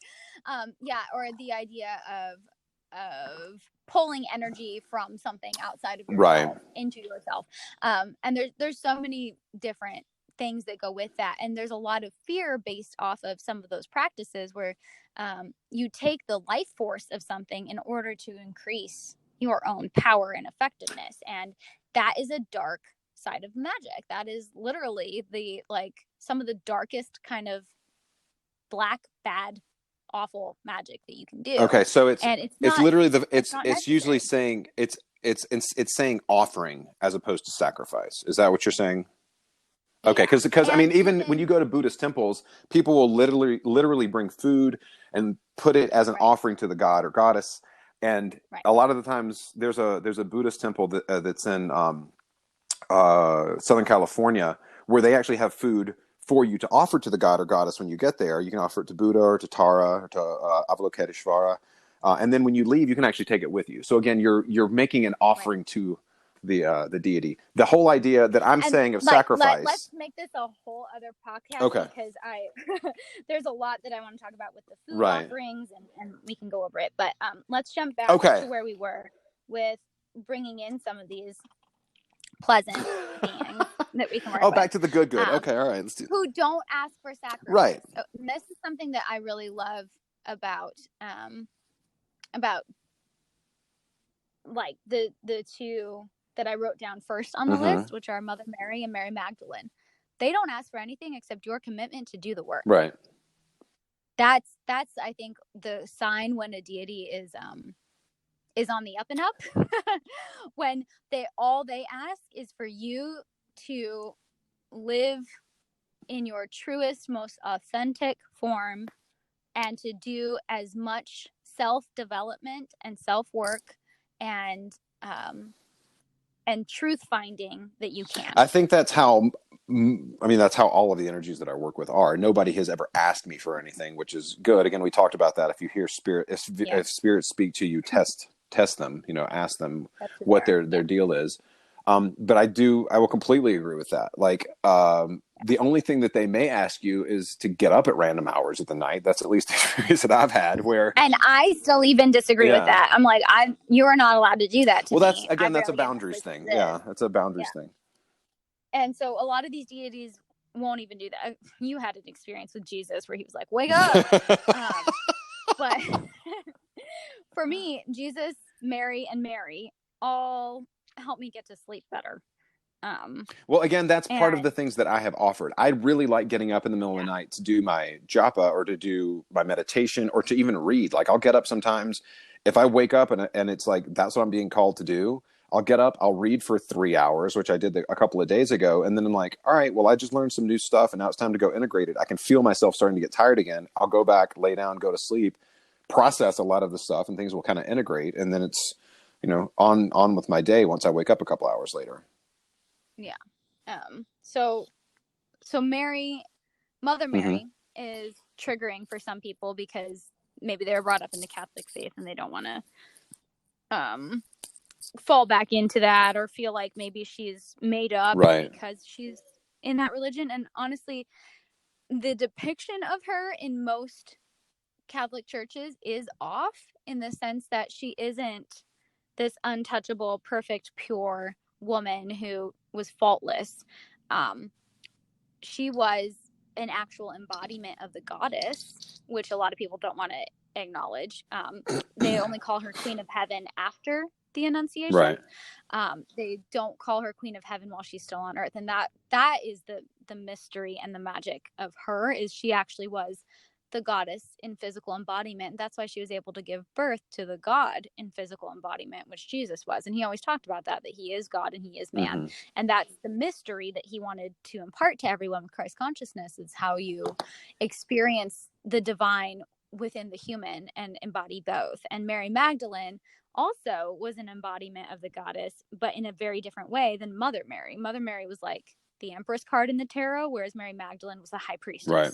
Or the idea of pulling energy from something outside of yourself into yourself. And there's so many different things that go with that. And there's a lot of fear based off of some of those practices where you take the life force of something in order to increase your own power and effectiveness. And that is a dark side of magic. That is literally some of the darkest kind of black, bad, awful magic that you can do. Okay, so it's literally it's usually saying it's saying offering as opposed to sacrifice. Is that what you're saying? Okay, because I mean, even when you go to Buddhist temples, people will literally bring food and put it as an offering to the god or goddess. And a lot of the times, there's a Buddhist temple that's in Southern California, where they actually have food for you to offer to the god or goddess when you get there. You can offer it to Buddha or to Tara or to Avalokiteshvara, and then when you leave, you can actually take it with you. So again, you're making an offering to the deity. The whole idea that I'm saying of sacrifice. Let's make this a whole other podcast. Okay. Because there's a lot that I want to talk about with the food offerings, and we can go over it. But let's jump back to where we were with bringing in some of these pleasant beings that we can work with. Back to the good. Okay, all right. Let's do. Who don't ask for sacrifice. Right. So this is something that I really love about like the two that I wrote down first on the list, which are Mother Mary and Mary Magdalene. They don't ask for anything except your commitment to do the work. Right. That's I think the sign when a deity is on the up and up. When all they ask is for you to live in your truest, most authentic form, and to do as much self-development and self-work and truth finding that you can. I think that's how all of the energies that I work with are. Nobody has ever asked me for anything, which is good. Again, we talked about that. If you hear if spirits speak to you, test them, ask them what their deal is. But I will completely agree with that. Like, the only thing that they may ask you is to get up at random hours of the night. That's at least the experience that I've had where, And I still even disagree with yeah. that. I'm like, you are not allowed to do that to Well, me. that's a barely get enough boundaries sleep thing. for Yeah. this. That's a boundaries Yeah. thing. And so a lot of these deities won't even do that. You had an experience with Jesus where he was like, wake up. But for me, Jesus, Mary, and Mary all help me get to sleep better. Well, again, that's part of And the things that I have offered. I really like getting up in the middle of yeah, the night to do my japa or to do my meditation or to even read. Like, I'll get up sometimes if I wake up and it's like that's what I'm being called to do. I'll get up, I'll read for 3 hours, which I did a couple of days ago, and then I'm like, all right, well, I just learned some new stuff, and now it's time to go integrate it. I can feel myself starting to get tired again. I'll go back, lay down, go to sleep, process a lot of the stuff, and things will kind of integrate, and then it's, on with my day once I wake up a couple hours later. yeah. So Mary, Mother Mm-hmm. Mary, is triggering for some people because maybe they were brought up in the Catholic faith and they don't want to fall back into that or feel like maybe she's made up Right. because she's in that religion. And honestly, the depiction of her in most Catholic churches is off in the sense that she isn't this untouchable, perfect, pure woman who was faultless. She was an actual embodiment of the goddess, which a lot of people don't want to acknowledge. They only call her Queen of Heaven after the Annunciation. Right. They don't call her Queen of Heaven while she's still on Earth, and that is the mystery and the magic of her. Is she actually was the goddess in physical embodiment. That's why she was able to give birth to the God in physical embodiment, which Jesus was. And he always talked about that he is God and he is man. Mm-hmm. And that's the mystery that he wanted to impart to everyone with Christ consciousness, is how you experience the divine within the human and embody both. And Mary Magdalene also was an embodiment of the goddess, but in a very different way than Mother Mary. Mother Mary was like the Empress card in the tarot, whereas Mary Magdalene was the high priestess. Right.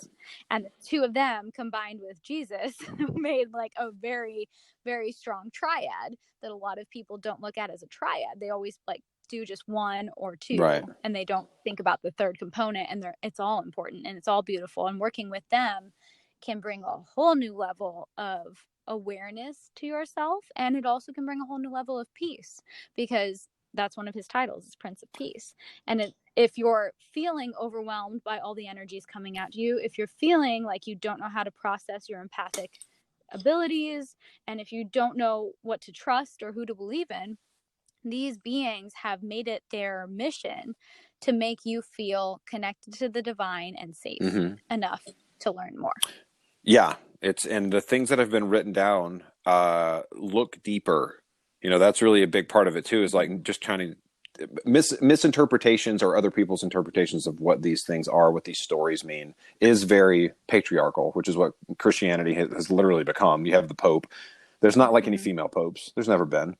And the two of them combined with Jesus made like a very, very strong triad that a lot of people don't look at as a triad. They always like do just one or two, right, and they don't think about the third component, and it's all important and it's all beautiful. And working with them can bring a whole new level of awareness to yourself, and it also can bring a whole new level of peace, because that's one of his titles, is Prince of Peace. And if you're feeling overwhelmed by all the energies coming at you, if you're feeling like you don't know how to process your empathic abilities, and if you don't know what to trust or who to believe in, these beings have made it their mission to make you feel connected to the divine and safe enough to learn more. Yeah, and the things that have been written down, look deeper. That's really a big part of it too, is like just kind of misinterpretations or other people's interpretations of what these things are, what these stories mean, is very patriarchal, which is what Christianity has literally become. You have the Pope. There's not like any female popes. There's never been,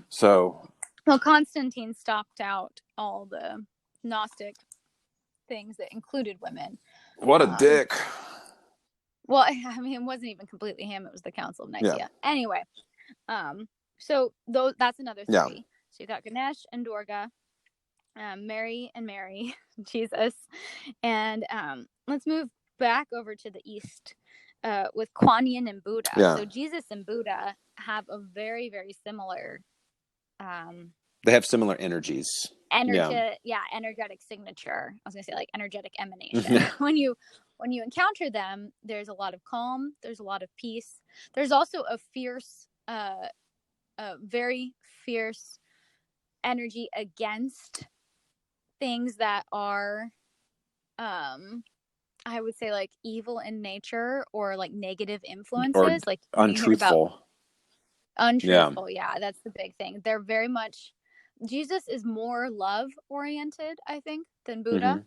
So. Well, Constantine stopped out all the Gnostic things that included women. What a dick. Well, I mean, it wasn't even completely him. It was the Council of Nicaea. Yeah. Anyway, so that's another three. Yeah. So you got Ganesh and Durga, Mary and Mary, Jesus. And let's move back over to the East with Kuan Yin and Buddha. Yeah. So Jesus and Buddha have a very, very similar... they have similar energies. Energetic signature. I was gonna say like energetic emanation. When you encounter them, there's a lot of calm, there's a lot of peace. There's also a fierce, very fierce energy against things that are, I would say, like evil in nature or like negative influences, or like untruthful. Yeah, that's the big thing. They're very much... Jesus is more love oriented, I think, than Buddha.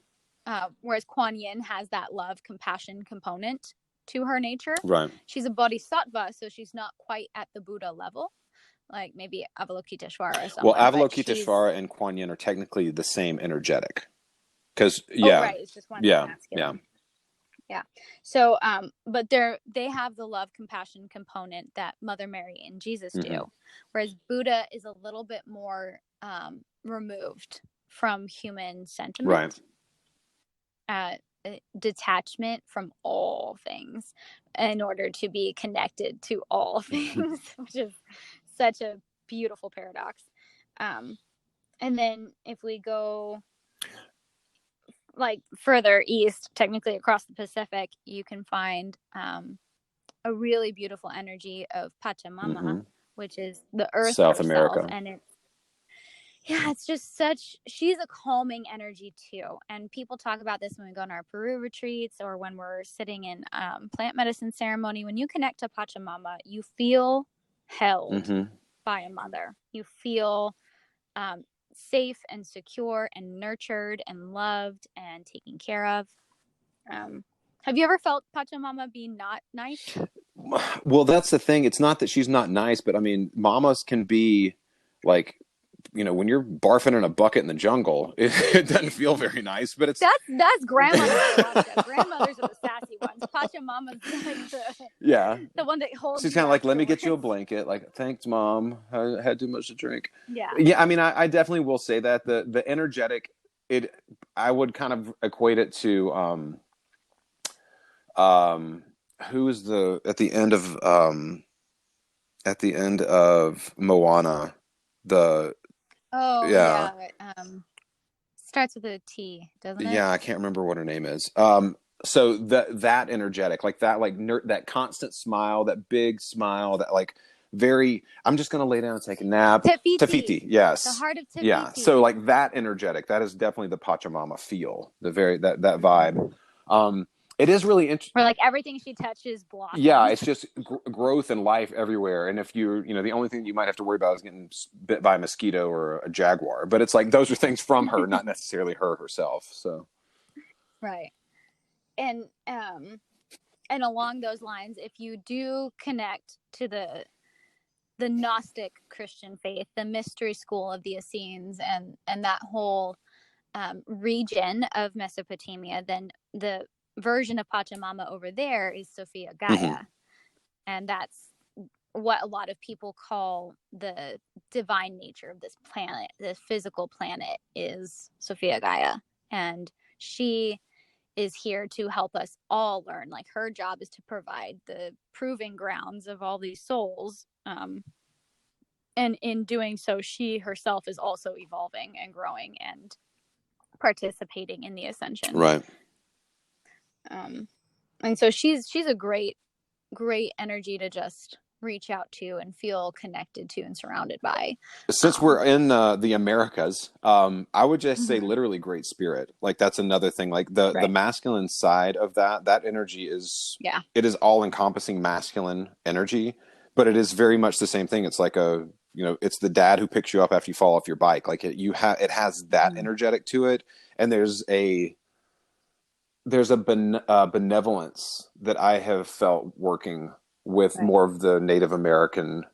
Whereas Kuan Yin has that love, compassion component to her nature. Right. She's a bodhisattva, so she's not quite at the Buddha level, like maybe Avalokiteshvara or something. Well, Avalokiteshvara and Kuan Yin are technically the same energetic. Because, right, it's just one masculine. Yeah. So, but they have the love, compassion component that Mother Mary and Jesus do, whereas Buddha is a little bit more removed from human sentiment, detachment from all things in order to be connected to all things, which is such a beautiful paradox. And then if we go like further east, technically across the Pacific, you can find a really beautiful energy of Pachamama, which is the earth South herself. America. And it's just she's a calming energy too. And people talk about this when we go on our Peru retreats or when we're sitting in plant medicine ceremony. When you connect to Pachamama, you feel held by a mother. You feel safe and secure and nurtured and loved and taken care of. Have you ever felt Pachamama be not nice? Well, that's the thing. It's not that she's not nice, but I mean, mamas can be like, when you're barfing in a bucket in the jungle, it doesn't feel very nice, but it's that's grandmother's grandmothers are the sassy ones. Pachamama's like the one that holds. She's kind of like, let me get you a blanket. Like, thanks, Mom. I had too much to drink. Yeah. I mean, I definitely will say that the energetic, I would kind of equate it to who is at the end of Moana, starts with a T, doesn't it? Yeah, I can't remember what her name is. So that energetic, like that, that constant smile, that big smile, that like very, I'm just gonna lay down and take a nap. Tafiti, yes. The heart of Tafiti. Yeah. So like that energetic, that is definitely the Pachamama feel. That vibe. It is really interesting. Where like everything she touches blossoms. Yeah, it's just growth and life everywhere. And if the only thing you might have to worry about is getting bit by a mosquito or a jaguar. But it's like those are things from her, not necessarily her herself. So. Right. And along those lines, if you do connect to the Gnostic Christian faith, the mystery school of the Essenes, and that whole region of Mesopotamia, then the version of Pachamama over there is Sophia Gaia. And that's what a lot of people call the divine nature of this planet. The physical planet is Sophia Gaia. And she is here to help us all learn. Like, her job is to provide the proving grounds of all these souls. And in doing so, she herself is also evolving and growing and participating in the ascension. Right. And so she's a great energy to just reach out to and feel connected to and surrounded by. Since we're in the Americas, I would just say literally great spirit. Like, that's another thing. Like the masculine side of that energy is, it is all encompassing masculine energy, but it is very much the same thing. It's like it's the dad who picks you up after you fall off your bike. Like it has that energetic to it. And there's a benevolence that I have felt working with more of the Native American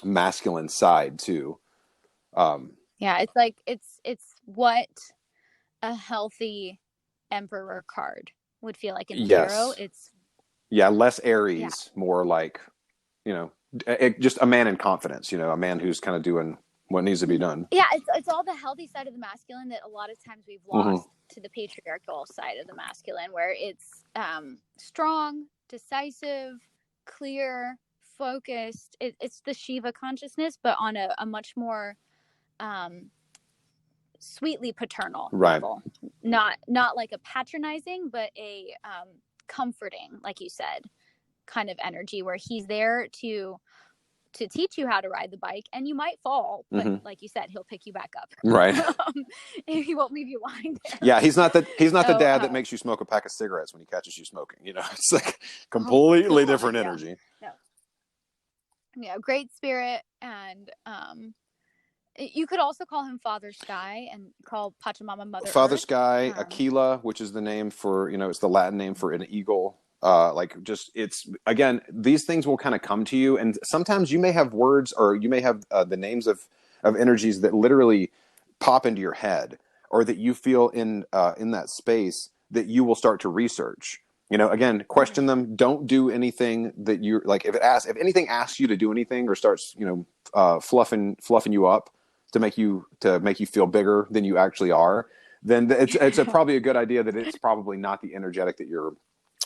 masculine side too. It's like it's what a healthy emperor card would feel like in the tarot. It's less Aries, more like just a man in confidence. A man who's kind of doing what needs to be done. Yeah, it's all the healthy side of the masculine that a lot of times we've lost to the patriarchal side of the masculine, where it's strong, decisive, clear, focused. It's the Shiva consciousness, but on a much more sweetly paternal level. Not like a patronizing, but a comforting, like you said, kind of energy, where he's there to teach you how to ride the bike, and you might fall, but like you said, he'll pick you back up. Right. He won't leave you lying there. Yeah, he's not the dad that makes you smoke a pack of cigarettes when he catches you smoking. It's like completely different energy. Yeah, great spirit. And you could also call him Father Sky and call Pachamama Mother Father Earth. Sky, Aquila, which is the name for, it's the Latin name for an eagle. It's again, these things will kind of come to you, and sometimes you may have words, or you may have the names of energies that literally pop into your head, or that you feel in that space that you will start to research. Again, question them. Don't do anything that you're like, if anything asks you to do anything or starts, fluffing you up to make you feel bigger than you actually are, then it's probably a good idea that it's probably not the energetic that you're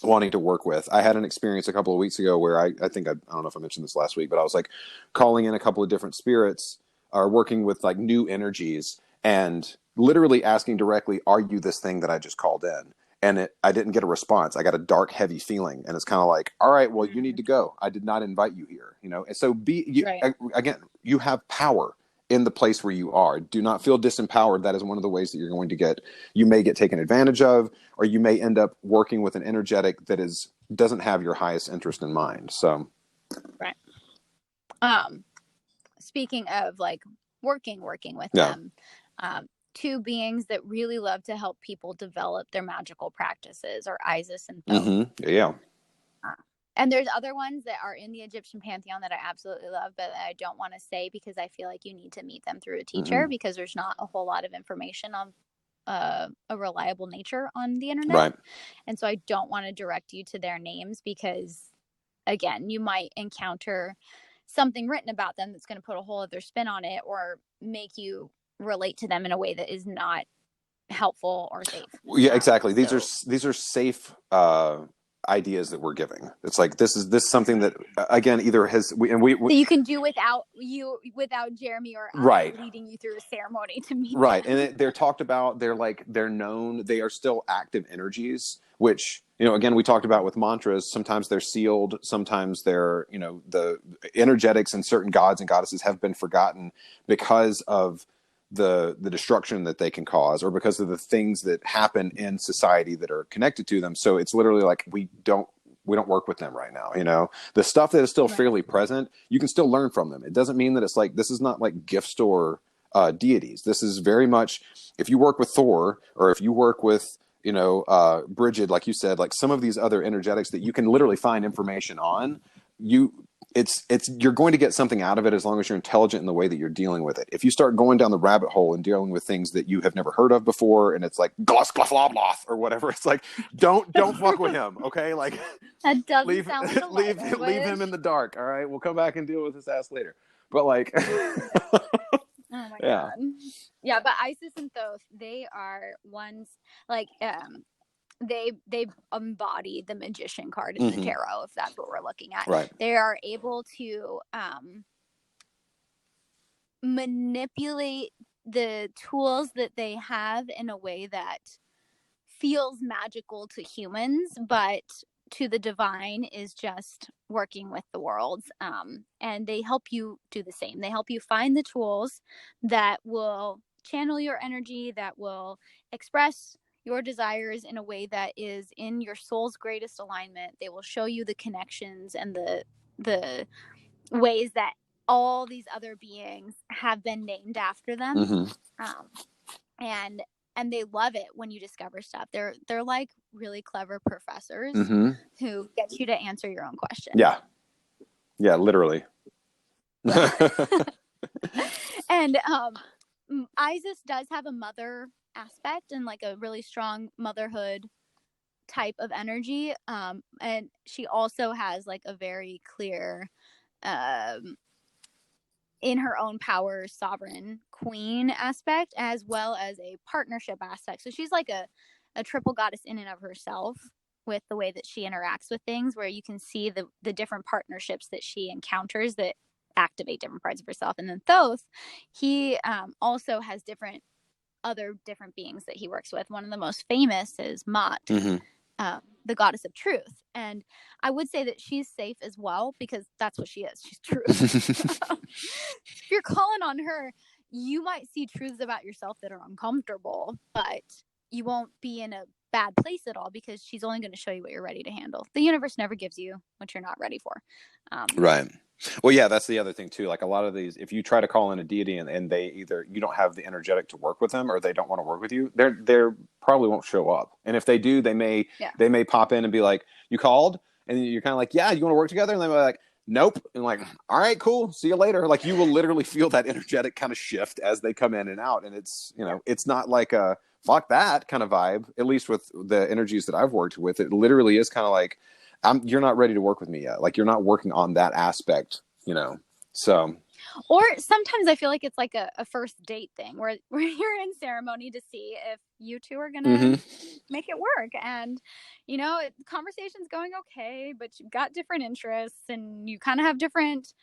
wanting to work with. I had an experience a couple of weeks ago where I think I don't know if I mentioned this last week, but I was like calling in a couple of different spirits, or working with like new energies, and literally asking directly, "Are you this thing that I just called in?" And I didn't get a response. I got a dark, heavy feeling, and it's kind of like, "All right, well, you need to go. I did not invite you here." And so Right. again, you have power in the place where you are. Do not feel disempowered. That is one of the ways that you may get taken advantage of, or you may end up working with an energetic that doesn't have your highest interest in mind. So, Right. Speaking of like working with yeah. them, two beings that really love to help people develop their magical practices are Isis and Thoth. Mm-hmm. Yeah. And there's other ones that are in the Egyptian pantheon that I absolutely love, but I don't want to say because I feel like you need to meet them through a teacher, because there's not a whole lot of information on a reliable nature on the internet. Right. And so I don't want to direct you to their names because, again, you might encounter something written about them that's going to put a whole other spin on it or make you relate to them in a way that is not helpful or safe. Yeah, exactly. These are safe ideas that we're giving. It's like this is something that again either has we that you can do without Jeremy or I leading you through a ceremony to meet them. And they're talked about. They're known. They are still active energies, which again we talked about with mantras. Sometimes they're sealed. Sometimes they're the energetics and certain gods and goddesses have been forgotten because of the destruction that they can cause, or because of the things that happen in society that are connected to them. So it's literally like we don't work with them right now. The stuff that is still fairly present, you can still learn from them. It doesn't mean that it's like, this is not like gift store deities. This is very much, if you work with Thor, or if you work with Bridget, like you said, like some of these other energetics that you can literally find information on, you're going to get something out of it as long as you're intelligent in the way that you're dealing with it. If you start going down the rabbit hole and dealing with things that you have never heard of before, and it's like gloss or whatever, it's like don't fuck with him, okay? Like that doesn't sound like a leave him in the dark. All right, we'll come back and deal with his ass later. But like, oh my god, yeah. But Isis and Thoth, they are ones like they embody the magician card in the tarot, if that's what we're looking at. Right. They are able to manipulate the tools that they have in a way that feels magical to humans, but to the divine is just working with the worlds. And they help you do the same. They help you find the tools that will channel your energy, that will express your desires in a way that is in your soul's greatest alignment. They will show you the connections and the ways that all these other beings have been named after them. And they love it when you discover stuff. They're like really clever professors who get you to answer your own questions. Yeah, literally. And Isis does have a mother aspect and like a really strong motherhood type of energy, and she also has like a very clear in her own power sovereign queen aspect, as well as a partnership aspect. So she's like a triple goddess in and of herself, with the way that she interacts with things, where you can see the different partnerships that she encounters that activate different parts of herself. And then Thoth, he also has different beings that he works with. One of the most famous is Mot, the goddess of truth. And I would say that she's safe as well, because that's what she is. She's truth. If you're calling on her, you might see truths about yourself that are uncomfortable, but you won't be in a bad place at all, because she's only going to show you what you're ready to handle. The universe never gives you what you're not ready for. Right. Well, yeah, that's the other thing too. Like a lot of these, if you try to call in a deity and they either you don't have the energetic to work with them, or they don't want to work with you, they're probably won't show up. And if they do, they may pop in and be like, "You called," and you're kind of like, "Yeah, you want to work together?" And they're like, nope. And like, all right, cool. See you later. Like you will literally feel that energetic kind of shift as they come in and out. And it's, you know, it's not like a fuck that kind of vibe, at least with the energies that I've worked with. It literally is kind of like, you're not ready to work with me yet. Like you're not working on that aspect, you know? So. Or sometimes I feel like it's like a first date thing where you're in ceremony to see if you two are going to make it work. And, you know, conversation's going okay, but you've got different interests and you kind of have different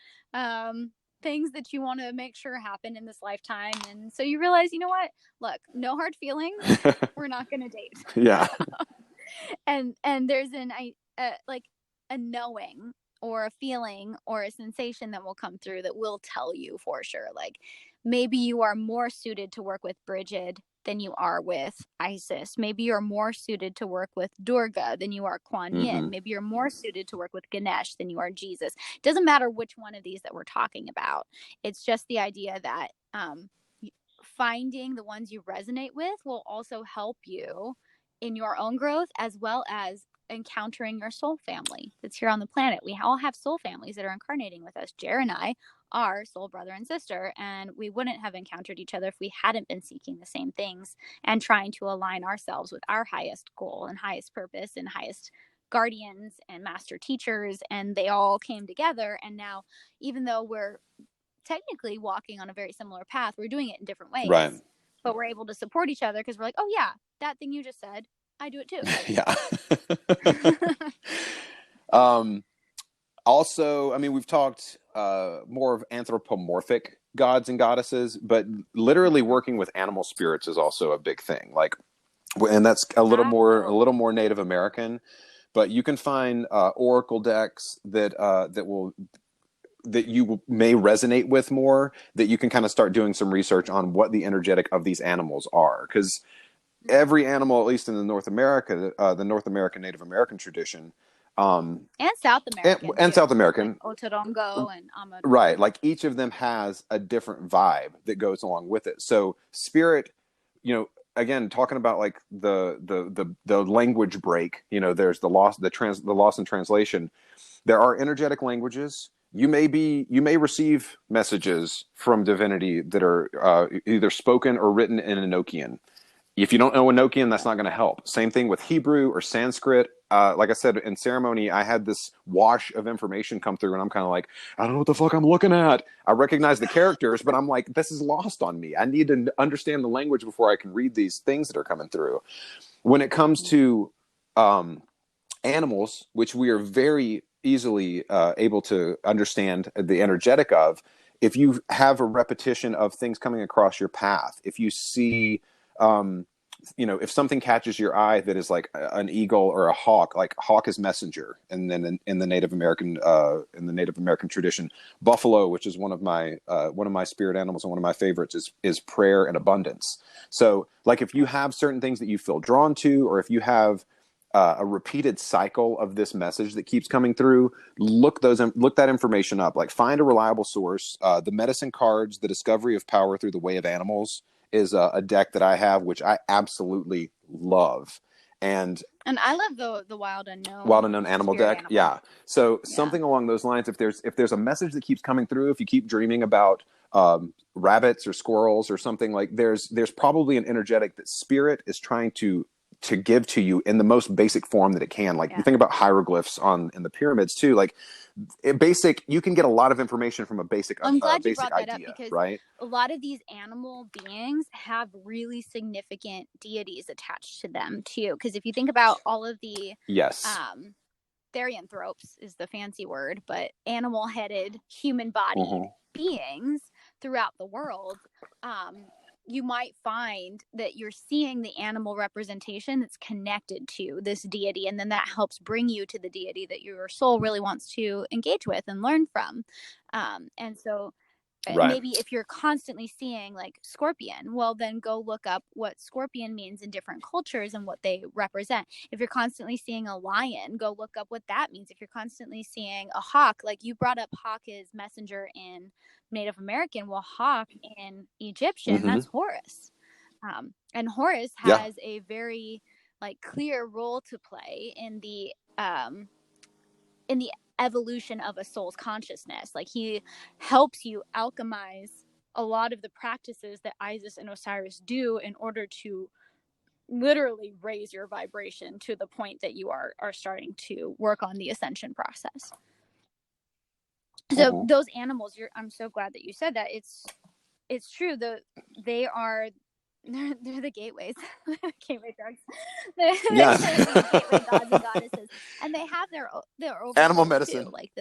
things that you want to make sure happen in this lifetime. And so you realize, you know what? Look, no hard feelings. We're not going to date. Yeah. and there's like a knowing or a feeling or a sensation that will come through that will tell you for sure. Like maybe you are more suited to work with Bridget than you are with Isis. Maybe you're more suited to work with Durga than you are Kuan Yin. Maybe you're more suited to work with Ganesh than you are Jesus. It doesn't matter which one of these that we're talking about. It's just the idea that finding the ones you resonate with will also help you in your own growth, as well as encountering your soul family that's here on the planet. We all have soul families that are incarnating with us. Jer and I are soul brother and sister, and we wouldn't have encountered each other if we hadn't been seeking the same things and trying to align ourselves with our highest goal and highest purpose and highest guardians and master teachers. And they all came together. And now, even though we're technically walking on a very similar path, we're doing it in different ways. Right. But we're able to support each other because we're like, oh yeah, that thing you just said, I do it too. Yeah. Also, I mean, we've talked more of anthropomorphic gods and goddesses, but literally working with animal spirits is also a big thing. Like, and that's a little more Native American. But you can find oracle decks that you may resonate with more. That you can kind of start doing some research on what the energetic of these animals are, because every animal, at least in the North American Native American tradition, and South American, and South American, like Otorongo and Amador. Right, like each of them has a different vibe that goes along with it. So spirit, you know, again, talking about like the language break, you know, there's the loss in translation. There are energetic languages. You may receive messages from divinity that are either spoken or written in Enochian. If you don't know Enochian, that's not going to help. Same thing with Hebrew or Sanskrit. Like I said, in ceremony, I had this wash of information come through, and I'm kind of like, I don't know what the fuck I'm looking at. I recognize the characters, but I'm like, this is lost on me. I need to understand the language before I can read these things that are coming through. When it comes to animals, which we are very easily able to understand the energetic of, if you have a repetition of things coming across your path, if you see you know, if something catches your eye that is like an eagle or a hawk, like hawk is messenger, and then in the Native American tradition, buffalo, which is one of my spirit animals and one of my favorites, is prayer and abundance. So like if you have certain things that you feel drawn to, or if you have a repeated cycle of this message that keeps coming through, look that information up. Like find a reliable source. The medicine cards, the discovery of power through the way of animals, is a deck that I have, which I absolutely love. And I love the Wild Unknown Animal deck. Animal. Yeah. So something along those lines. If there's a message that keeps coming through, if you keep dreaming about rabbits or squirrels or something, like there's probably an energetic that spirit is trying to give to you in the most basic form that it can. Like you think about hieroglyphs in the pyramids too. Like you can get a lot of information from a basic. I'm glad you brought that idea, up, because right? a lot of these animal beings have really significant deities attached to them too. Because if you think about all of the therianthropes is the fancy word, but animal-headed, human-bodied beings throughout the world, you might find that you're seeing the animal representation that's connected to this deity, and then that helps bring you to the deity that your soul really wants to engage with and learn from. And so maybe if you're constantly seeing like scorpion, well, then go look up what scorpion means in different cultures and what they represent. If you're constantly seeing a lion, go look up what that means. If you're constantly seeing a hawk, like you brought up hawk is messenger in Native American, well, hawk in Egyptian, that's Horus. And Horus has a very like clear role to play in the evolution of a soul's consciousness. Like he helps you alchemize a lot of the practices that Isis and Osiris do in order to literally raise your vibration to the point that you are starting to work on the ascension process. So those animals, I'm so glad that you said that. It's true. They're the gateways, gateway drugs. They're the gateway gods and goddesses, and they have their animal medicine too, like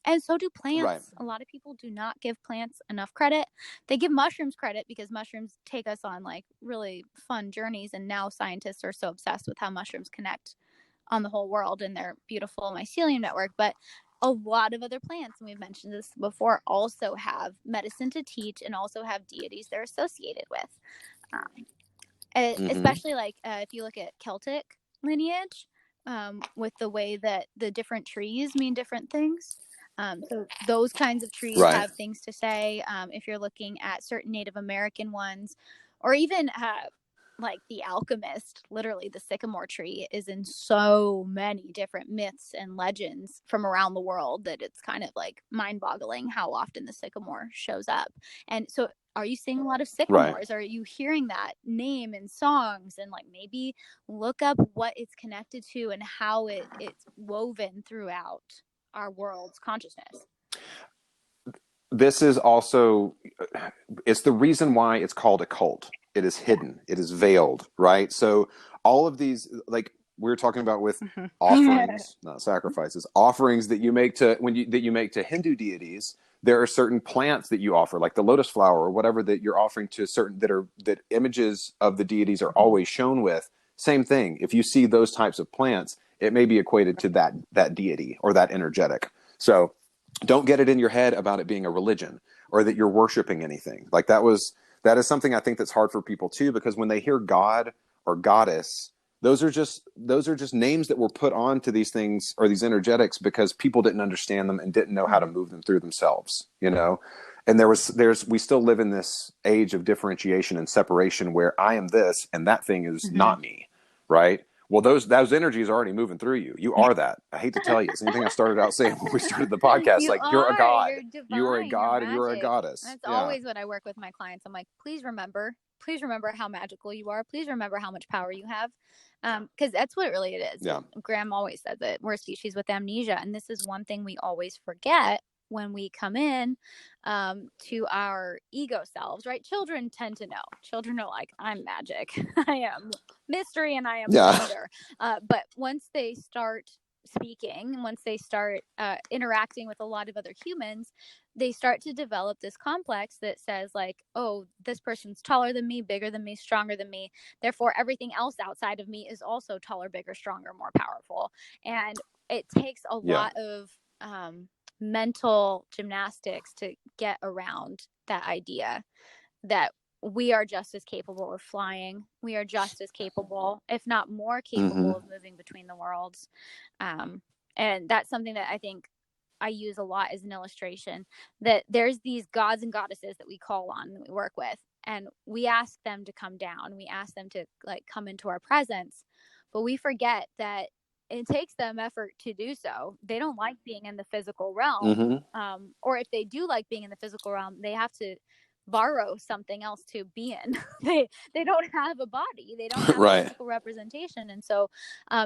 and so do plants. Right. A lot of people do not give plants enough credit. They give mushrooms credit because mushrooms take us on like really fun journeys, and now scientists are so obsessed with how mushrooms connect on the whole world in their beautiful mycelium network. But a lot of other plants, and we've mentioned this before, also have medicine to teach and also have deities they're associated with. Especially like if you look at Celtic lineage, with the way that the different trees mean different things. So those kinds of trees have things to say. If you're looking at certain Native American ones, or even like the alchemist, literally the sycamore tree is in so many different myths and legends from around the world that it's kind of like mind-boggling how often the sycamore shows up. And so are you seeing a lot of sycamores? Are you hearing that name in songs? And like maybe look up what it's connected to and how it's woven throughout our world's consciousness. This is also, it's the reason why it's called a cult. It is hidden. It is veiled, right? So all of these, like we were talking about with offerings, not sacrifices, offerings that you make to Hindu deities. There are certain plants that you offer, like the lotus flower or whatever, that you're offering to certain that images of the deities are always shown with. Same thing. If you see those types of plants, it may be equated to that deity or that energetic. So don't get it in your head about it being a religion or that you're worshiping anything. Like that is something I think that's hard for people too, because when they hear God or goddess, those are just names that were put onto these things or these energetics because people didn't understand them and didn't know how to move them through themselves, you know? And we still live in this age of differentiation and separation where I am this and that thing is not me, right? Well, those energies are already moving through you. You are that. I hate to tell you. It's anything I started out saying when we started the podcast. You're a god. You're divine, you are a god and you're a goddess. That's always what I work with my clients. I'm like, please remember how magical you are. Please remember how much power you have. Because that's what really it is. Yeah. Graham always says it. We're a species with amnesia. And this is one thing we always forget when we come in to our ego selves, right? Children tend to know. Children are like, I'm magic. I am mystery and I am wonder. But once they start speaking, once they start interacting with a lot of other humans, they start to develop this complex that says like, oh, this person's taller than me, bigger than me, stronger than me. Therefore, everything else outside of me is also taller, bigger, stronger, more powerful. And it takes a lot of mental gymnastics to get around that idea that we are just as capable of flying. We are just as capable, if not more capable, of moving between the worlds. And that's something that I think I use a lot as an illustration, that there's these gods and goddesses that we call on, that we work with, and we ask them to come down. We ask them to like come into our presence, but we forget that it takes them effort to do so. They don't like being in the physical realm. Or if they do like being in the physical realm, they have to borrow something else to be in. They don't have a body. They don't have a physical representation. And so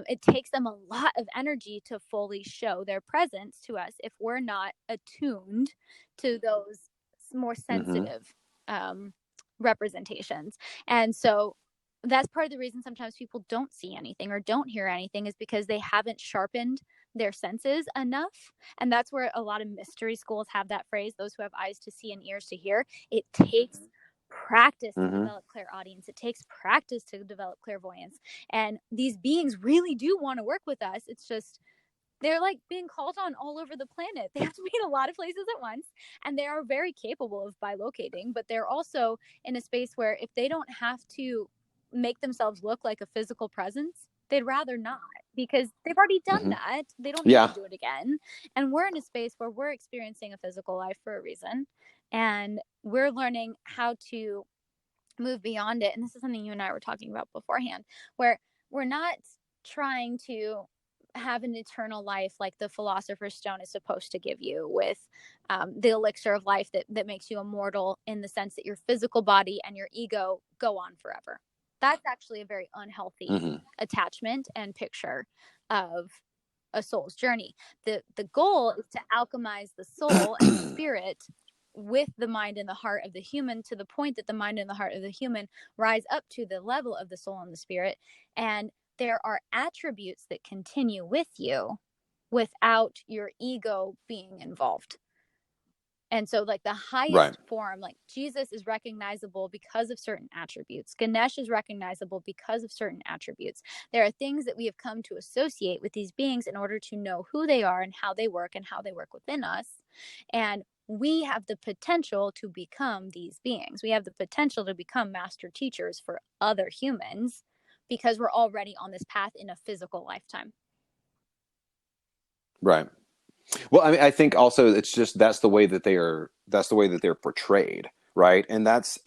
it takes them a lot of energy to fully show their presence to us if we're not attuned to those more sensitive representations. And so that's part of the reason sometimes people don't see anything or don't hear anything, is because they haven't sharpened their senses enough. And that's where a lot of mystery schools have that phrase, those who have eyes to see and ears to hear. It takes practice to develop clairaudience. It takes practice to develop clairvoyance. And these beings really do want to work with us. It's just they're like being called on all over the planet. They have to be in a lot of places at once, and they are very capable of bilocating, but they're also in a space where if they don't have to make themselves look like a physical presence, they'd rather not, because they've already done that. They don't need to do it again. And we're in a space where we're experiencing a physical life for a reason, and we're learning how to move beyond it. And this is something you and I were talking about beforehand, where we're not trying to have an eternal life like the Philosopher's Stone is supposed to give you, with the elixir of life that makes you immortal, in the sense that your physical body and your ego go on forever. That's actually a very unhealthy attachment and picture of a soul's journey. The goal is to alchemize the soul and the spirit with the mind and the heart of the human, to the point that the mind and the heart of the human rise up to the level of the soul and the spirit. And there are attributes that continue with you without your ego being involved. And so, like, the highest form, like Jesus is recognizable because of certain attributes. Ganesh is recognizable because of certain attributes. There are things that we have come to associate with these beings in order to know who they are and how they work within us. And we have the potential to become these beings. We have the potential to become master teachers for other humans, because we're already on this path in a physical lifetime. Right. Well, I mean, I think also it's just that's the way that they're portrayed, right? And that's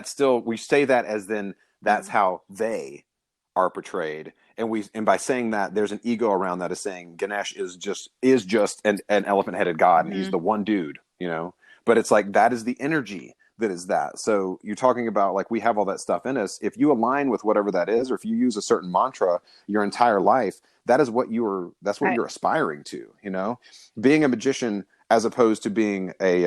still, we say that as then that's how they are portrayed, and by saying that, there's an ego around that, is saying Ganesh is just an elephant headed god, and he's the one dude, you know. But it's like, that is the energy that is that. So you're talking about, like, we have all that stuff in us. If you align with whatever that is, or if you use a certain mantra your entire life, that's what you're aspiring to, you know. Being a magician, as opposed to being a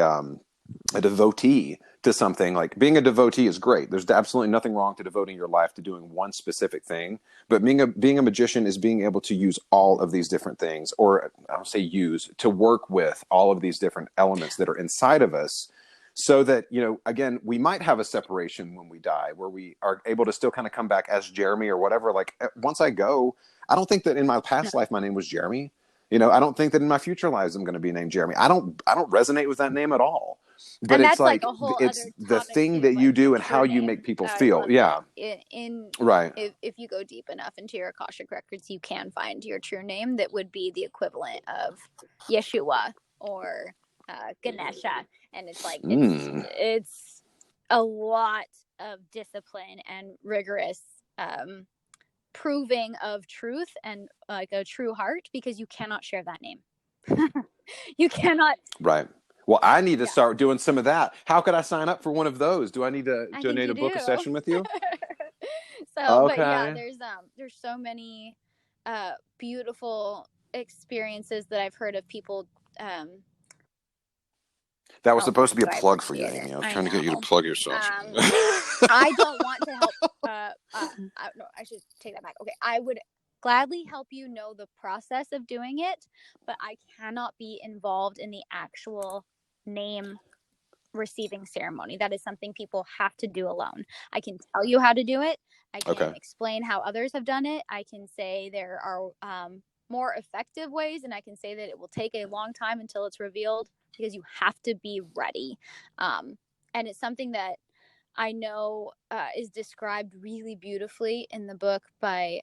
devotee to something, like being a devotee is great. There's absolutely nothing wrong to devoting your life to doing one specific thing. But being a magician is being able to use all of these different things, or I'll say use, to work with all of these different elements that are inside of us, so that, you know, again, we might have a separation when we die, where we are able to still kind of come back as Jeremy or whatever. Like, once I go, I don't think that in my past life my name was Jeremy. You know, I don't think that in my future lives I'm going to be named Jeremy. I don't resonate with that name at all. But and it's that's like a whole it's other the topic thing too, that you like do and true how you name. make people I feel. love Yeah. that. Right. If you go deep enough into your Akashic records, you can find your true name that would be the equivalent of Yeshua or Ganesha, and it's like it's a lot of discipline and rigorous proving of truth and like a true heart, because you cannot share that name. You cannot. Right. Well, I need to start doing some of that. How could I sign up for one of those? Do I need to book a session with you? So, but yeah, Okay. there's so many beautiful experiences that I've heard of people. That was supposed to be a So I plug for you, appreciate it. Amy. I was I trying to get you to know. plug yourself. I don't want to help. No, I should take that back. Okay, I would gladly help you know the process of doing it, but I cannot be involved in the actual name receiving ceremony. That is something people have to do alone. I can tell you how to do it. I can explain how others have done it. I can say there are more effective ways, and I can say that it will take a long time until it's revealed, because you have to be ready. And it's something that I know is described really beautifully in the book by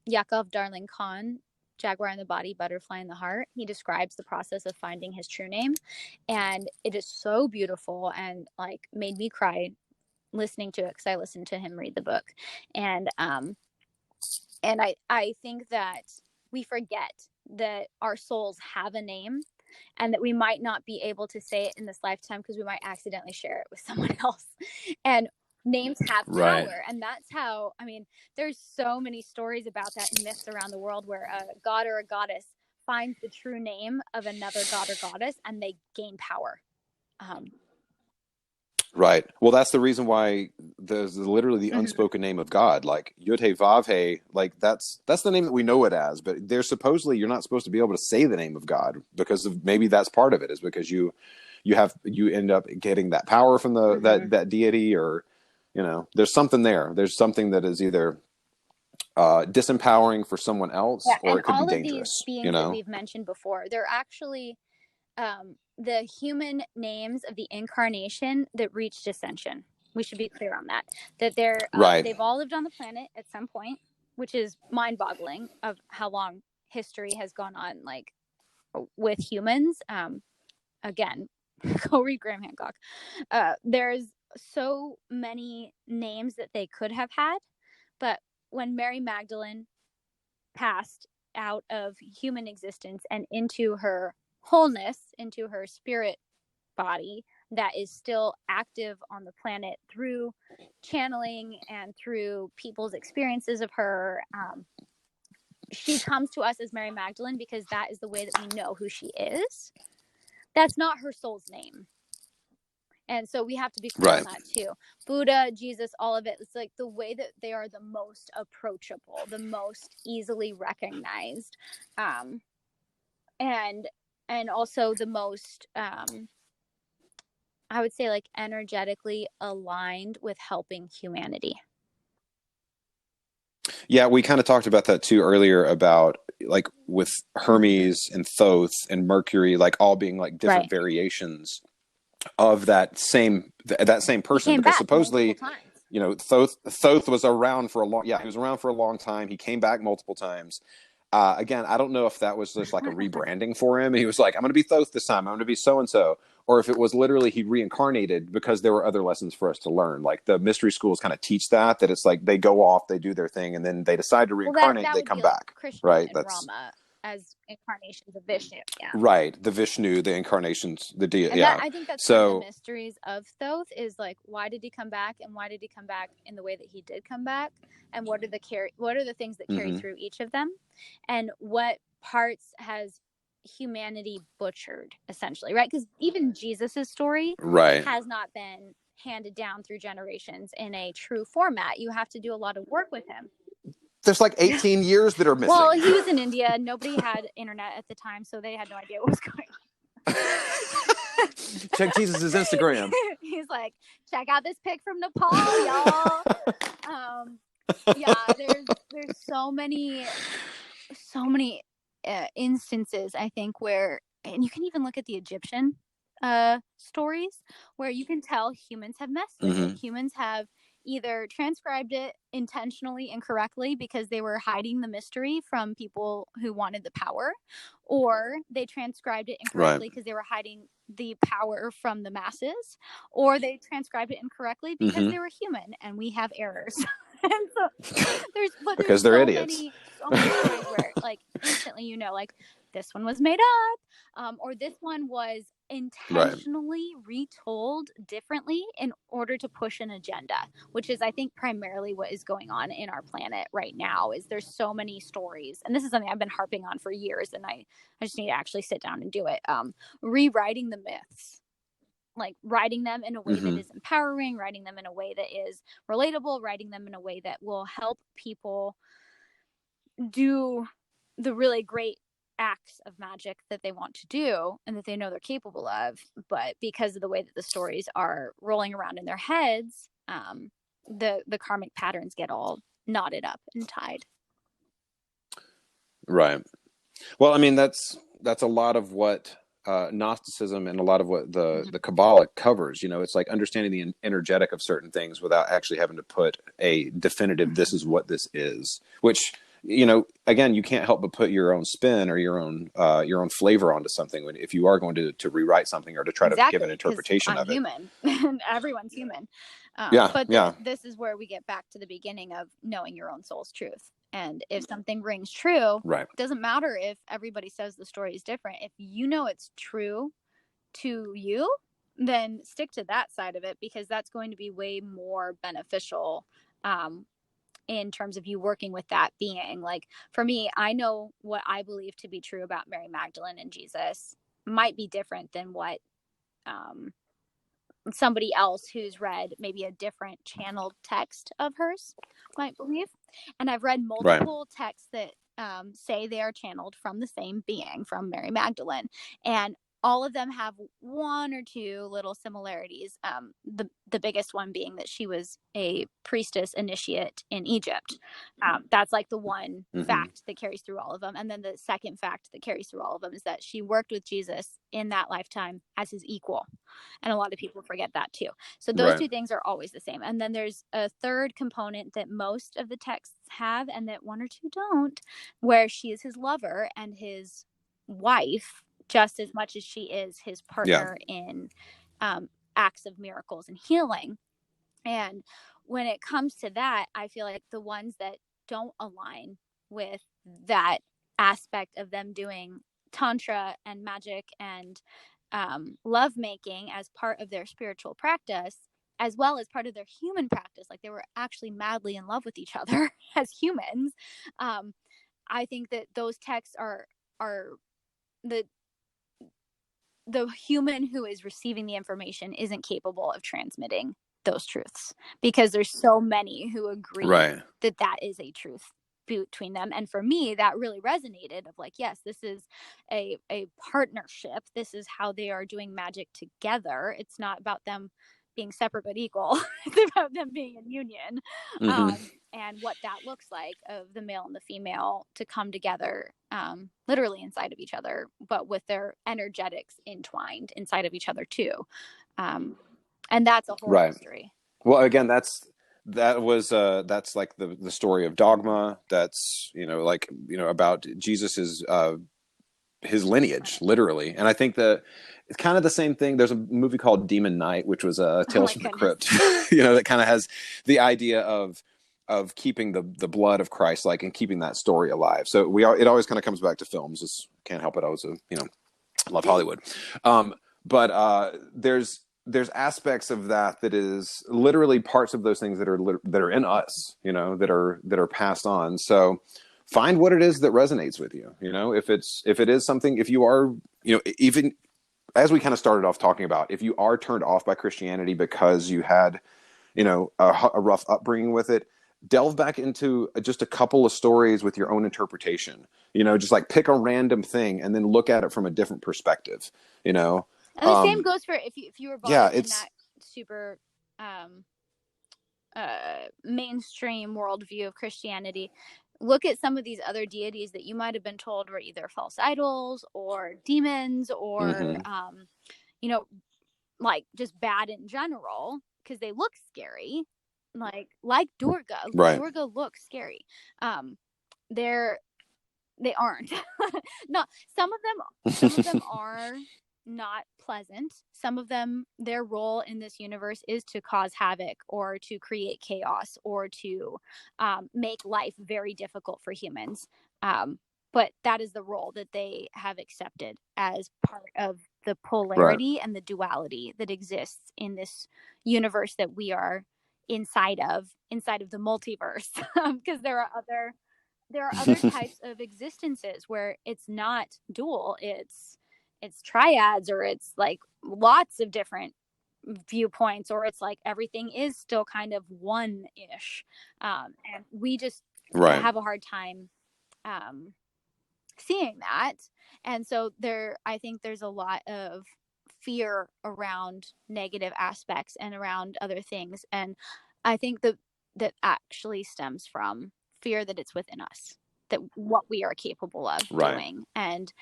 Yakov Darling Khan, Jaguar in the Body, Butterfly in the Heart. He describes the process of finding his true name, and it is so beautiful, and like made me cry listening to it, because I listened to him read the book. And I think that we forget that our souls have a name, and that we might not be able to say it in this lifetime because we might accidentally share it with someone else. And names have power. And that's how, I mean, there's so many stories about that in myths around the world, where a god or a goddess finds the true name of another god or goddess and they gain power. Right. Well, that's the reason why there's literally the unspoken name of God, like Yod He Vav He, like that's the name that we know it as. But there's supposedly, you're not supposed to be able to say the name of God, because of, maybe that's part of it, is because you end up getting that power from that deity, or, you know, there's something there. There's something that is either disempowering for someone else, or it could be dangerous. These beings that we've mentioned before, they're actually the human names of the incarnation that reached ascension. We should be clear on that. That they've all lived on the planet at some point, which is mind-boggling of how long history has gone on, like with humans. Again, go read Graham Hancock. There's so many names that they could have had, but when Mary Magdalene passed out of human existence and into her wholeness, into her spirit body that is still active on the planet through channeling and through people's experiences of her. She comes to us as Mary Magdalene because that is the way that we know who she is. That's not her soul's name. And so we have to be clear on that too. Buddha, Jesus, all of it, it's like the way that they are the most approachable, the most easily recognized, and also the most, I would say, like, energetically aligned with helping humanity. Yeah, we kind of talked about that too earlier, about like with Hermes and Thoth and Mercury, like all being like different variations of that same person, because supposedly, you know, Thoth was around for a long, he was around for a long time. He came back multiple times. Again, I don't know if that was just like a rebranding for him. He was like, I'm going to be Thoth this time. I'm going to be so-and-so. Or if it was literally he reincarnated because there were other lessons for us to learn. Like the mystery schools kind of teach that it's like they go off, they do their thing, and then they decide to reincarnate, they come back. Krishna right? And that's Rama as incarnations of Vishnu. Yeah. Right. The Vishnu, the incarnations, the deity. I think that's one of the mysteries of Thoth is like, why did he come back, and why did he come back in the way that he did come back? And what are the things that carry through each of them? And what parts has humanity butchered, essentially, right? Because even Jesus's story has not been handed down through generations in a true format. You have to do a lot of work with him. There's like 18 years that are missing. Well, he was in India. Nobody had internet at the time, so they had no idea what was going on. Check Jesus' Instagram. He's like, check out this pic from Nepal, y'all. There's so many instances, I think, where, and you can even look at the Egyptian stories, where you can tell humans have messed with it. Humans have either transcribed it intentionally incorrectly because they were hiding the mystery from people who wanted the power, or they transcribed it incorrectly because they were hiding the power from the masses, or they transcribed it incorrectly because they were human and we have errors. And so because they're idiots. So many stories where, like, instantly, you know, like, this one was made up, or this one was intentionally retold differently in order to push an agenda, which is, I think, primarily what is going on in our planet right now. Is there's so many stories, and this is something I've been harping on for years, and I just need to actually sit down and do it. Rewriting the myths. Like, writing them in a way that is empowering, writing them in a way that is relatable, writing them in a way that will help people do the really great acts of magic that they want to do and that they know they're capable of. But because of the way that the stories are rolling around in their heads, the karmic patterns get all knotted up and tied. Right. Well, I mean, that's a lot of what Gnosticism and a lot of what the Kabbalah covers. You know, it's like understanding the energetic of certain things without actually having to put a definitive, this is what this is, which, you know, again, you can't help but put your own spin or your own flavor onto something if you are going to rewrite something or to try to give an interpretation of it. Human. Everyone's human. This is where we get back to the beginning of knowing your own soul's truth. And if something rings true, it doesn't matter if everybody says the story is different. If you know it's true to you, then stick to that side of it, because that's going to be way more beneficial in terms of you working with that being. Like, for me, I know what I believe to be true about Mary Magdalene and Jesus might be different than what somebody else who's read maybe a different channeled text of hers might believe. And I've read multiple texts that say they are channeled from the same being, from Mary Magdalene, and all of them have one or two little similarities. The biggest one being that she was a priestess initiate in Egypt. That's like the one fact that carries through all of them. And then the second fact that carries through all of them is that she worked with Jesus in that lifetime as his equal. And a lot of people forget that too. So those two things are always the same. And then there's a third component that most of the texts have and that one or two don't, where she is his lover and his wife, just as much as she is his partner in acts of miracles and healing. And when it comes to that, I feel like the ones that don't align with that aspect of them doing tantra and magic and love making as part of their spiritual practice, as well as part of their human practice. Like they were actually madly in love with each other as humans. I think that those texts are the human who is receiving the information isn't capable of transmitting those truths, because there's so many who agree that that is a truth between them. And for me, that really resonated of like, yes, this is a partnership. This is how they are doing magic together. It's not about them being separate but equal. It's about them being in union. And what that looks like of the male and the female to come together, literally inside of each other, but with their energetics entwined inside of each other too. And that's a whole mystery. Well, again, that's like the story of dogma. That's, like, about Jesus's, his lineage, literally. And I think that it's kind of the same thing. There's a movie called Demon Knight, which was Tales from the Crypt, that kind of has the idea of keeping the blood of Christ, like, and keeping that story alive. So it always kind of comes back to films. Just can't help it. I was love Hollywood. But there's aspects of that is literally parts of those things that are in us, that are passed on. So find what it is that resonates with you. If it is something, if you are, even as we kind of started off talking about, if you are turned off by Christianity because you had, a rough upbringing with it, delve back into just a couple of stories with your own interpretation, just like pick a random thing and then look at it from a different perspective, And the same goes for if you were brought up in that super mainstream worldview of Christianity. Look at some of these other deities that you might have been told were either false idols or demons or, like just bad in general, because they look scary, like Durga. Right. Durga looks scary. They aren't. No, some of them are not pleasant. Some of them, their role in this universe is to cause havoc or to create chaos or to make life very difficult for humans. But that is the role that they have accepted as part of the polarity and the duality that exists in this universe that we are inside of the multiverse. Because there are other types of existences where it's not dual, it's triads, or it's like lots of different viewpoints, or it's like everything is still kind of one-ish. And we just have a hard time seeing that. And so I think there's a lot of fear around negative aspects and around other things. And I think that actually stems from fear that it's within us, that what we are capable of doing. And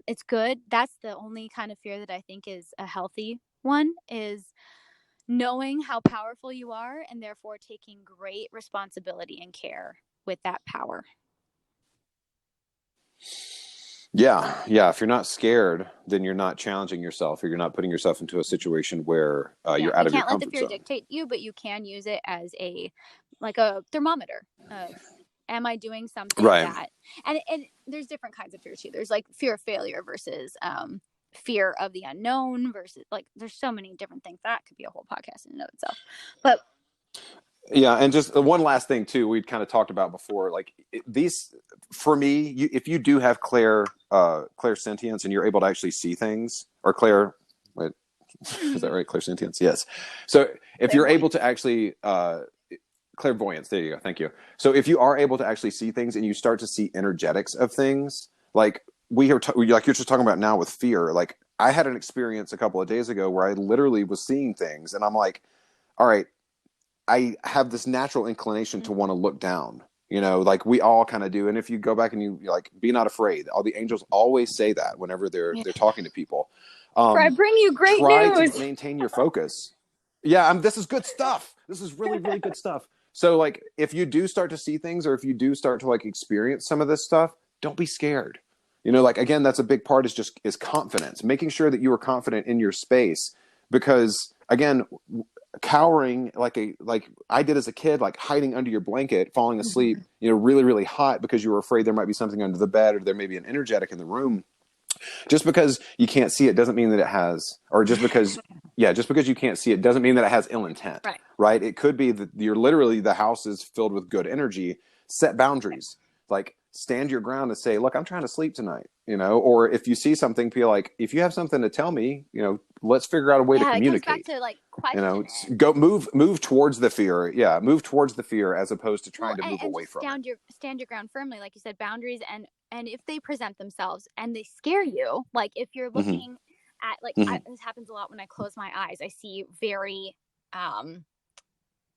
it's good. That's the only kind of fear that I think is a healthy one, is knowing how powerful you are and therefore taking great responsibility and care with that power. Yeah. If you're not scared, then you're not challenging yourself, or you're not putting yourself into a situation where you're out of your comfort zone. You can't let the fear dictate you, but you can use it as a thermometer of, am I doing something that, and there's different kinds of fear too. There's like fear of failure versus fear of the unknown versus, like, there's so many different things. That could be a whole podcast in and of itself. But yeah, and just one last thing too, we'd kind of talked about before, like these, for me, if you do have clairsentience and you're able to actually see things, or is that right? Clairsentience, yes. So if you're able to actually clairvoyance, there you go, thank you. So if you are able to actually see things and you start to see energetics of things, like like you're just talking about now with fear, like I had an experience a couple of days ago where I literally was seeing things and I'm like, all right, I have this natural inclination to want to look down, like we all kind of do. And if you go back and you like, be not afraid, all the angels always say that whenever they're talking to people. For I bring you great try news. To maintain your focus. Yeah, this is good stuff. This is really, really good stuff. So like, if you do start to see things, or if you do start to like experience some of this stuff, don't be scared. Like, again, that's a big part is confidence, making sure that you are confident in your space, because again, cowering like I did as a kid, like hiding under your blanket, falling asleep, really, really hot because you were afraid there might be something under the bed or there may be an energetic in the room. Just because you can't see it doesn't mean that it has, or just because you can't see it doesn't mean that it has ill intent, Right. right? It could be that the house is filled with good energy. Set boundaries, like stand your ground and say, look, I'm trying to sleep tonight, or if you see something, feel like, if you have something to tell me, let's figure out a way to Yeah, it comes back communicate. to like question it. Go move towards the fear. Yeah, move towards the fear as opposed to trying to move and away from it. stand your ground firmly, like you said, boundaries, and if they present themselves and they scare you, like if you're looking at like this happens a lot when I close my eyes. I see very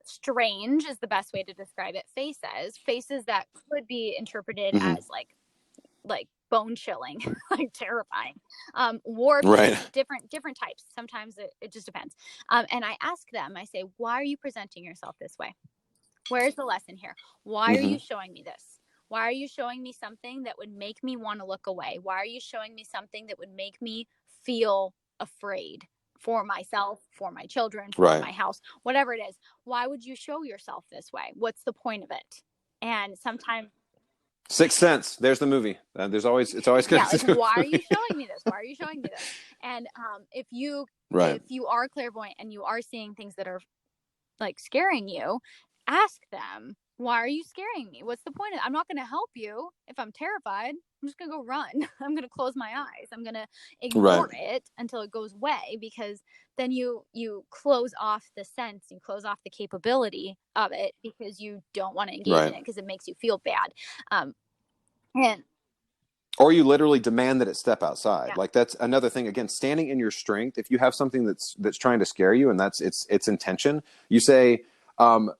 strange is the best way to describe it. Faces that could be interpreted as like bone chilling, like terrifying, warped, Right. different types. Sometimes it just depends. And I ask them, I say, why are you presenting yourself this way? Where's the lesson here? Why are you showing me this? Why are you showing me something that would make me want to look away? Why are you showing me something that would make me feel afraid for myself, for my children, for my house, whatever it is? Why would you show yourself this way? What's the point of it? And sometimes Sixth Sense. There's the movie. It's always connected. Like, why are you showing me this? Why are you showing me this? And if you are clairvoyant and you are seeing things that are like scaring you, ask them, why are you scaring me? What's the point of it? I'm not going to help you if I'm terrified. I'm just going to go run. I'm going to close my eyes. I'm going to ignore it until it goes away, because then you close off the sense, you close off the capability of it, because you don't want to engage in it because it makes you feel bad. Or you literally demand that it step outside. Like that's another thing. Again, standing in your strength. If you have something that's trying to scare you and that's its intention, you say,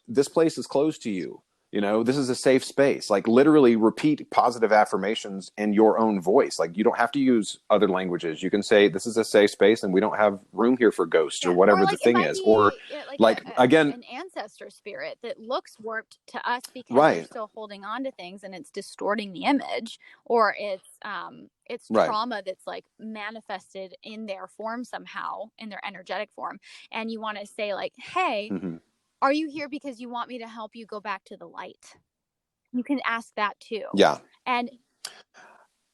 this place is closed to you. This is a safe space. Like literally repeat positive affirmations in your own voice. Like you don't have to use other languages. You can say, this is a safe space and we don't have room here for ghosts or whatever the thing is. Or again, an ancestor spirit that looks warped to us because they're still holding on to things and it's distorting the image, or it's trauma that's like manifested in their form somehow, in their energetic form. And you want to say like, hey, are you here because you want me to help you go back to the light? You can ask that too. Yeah. And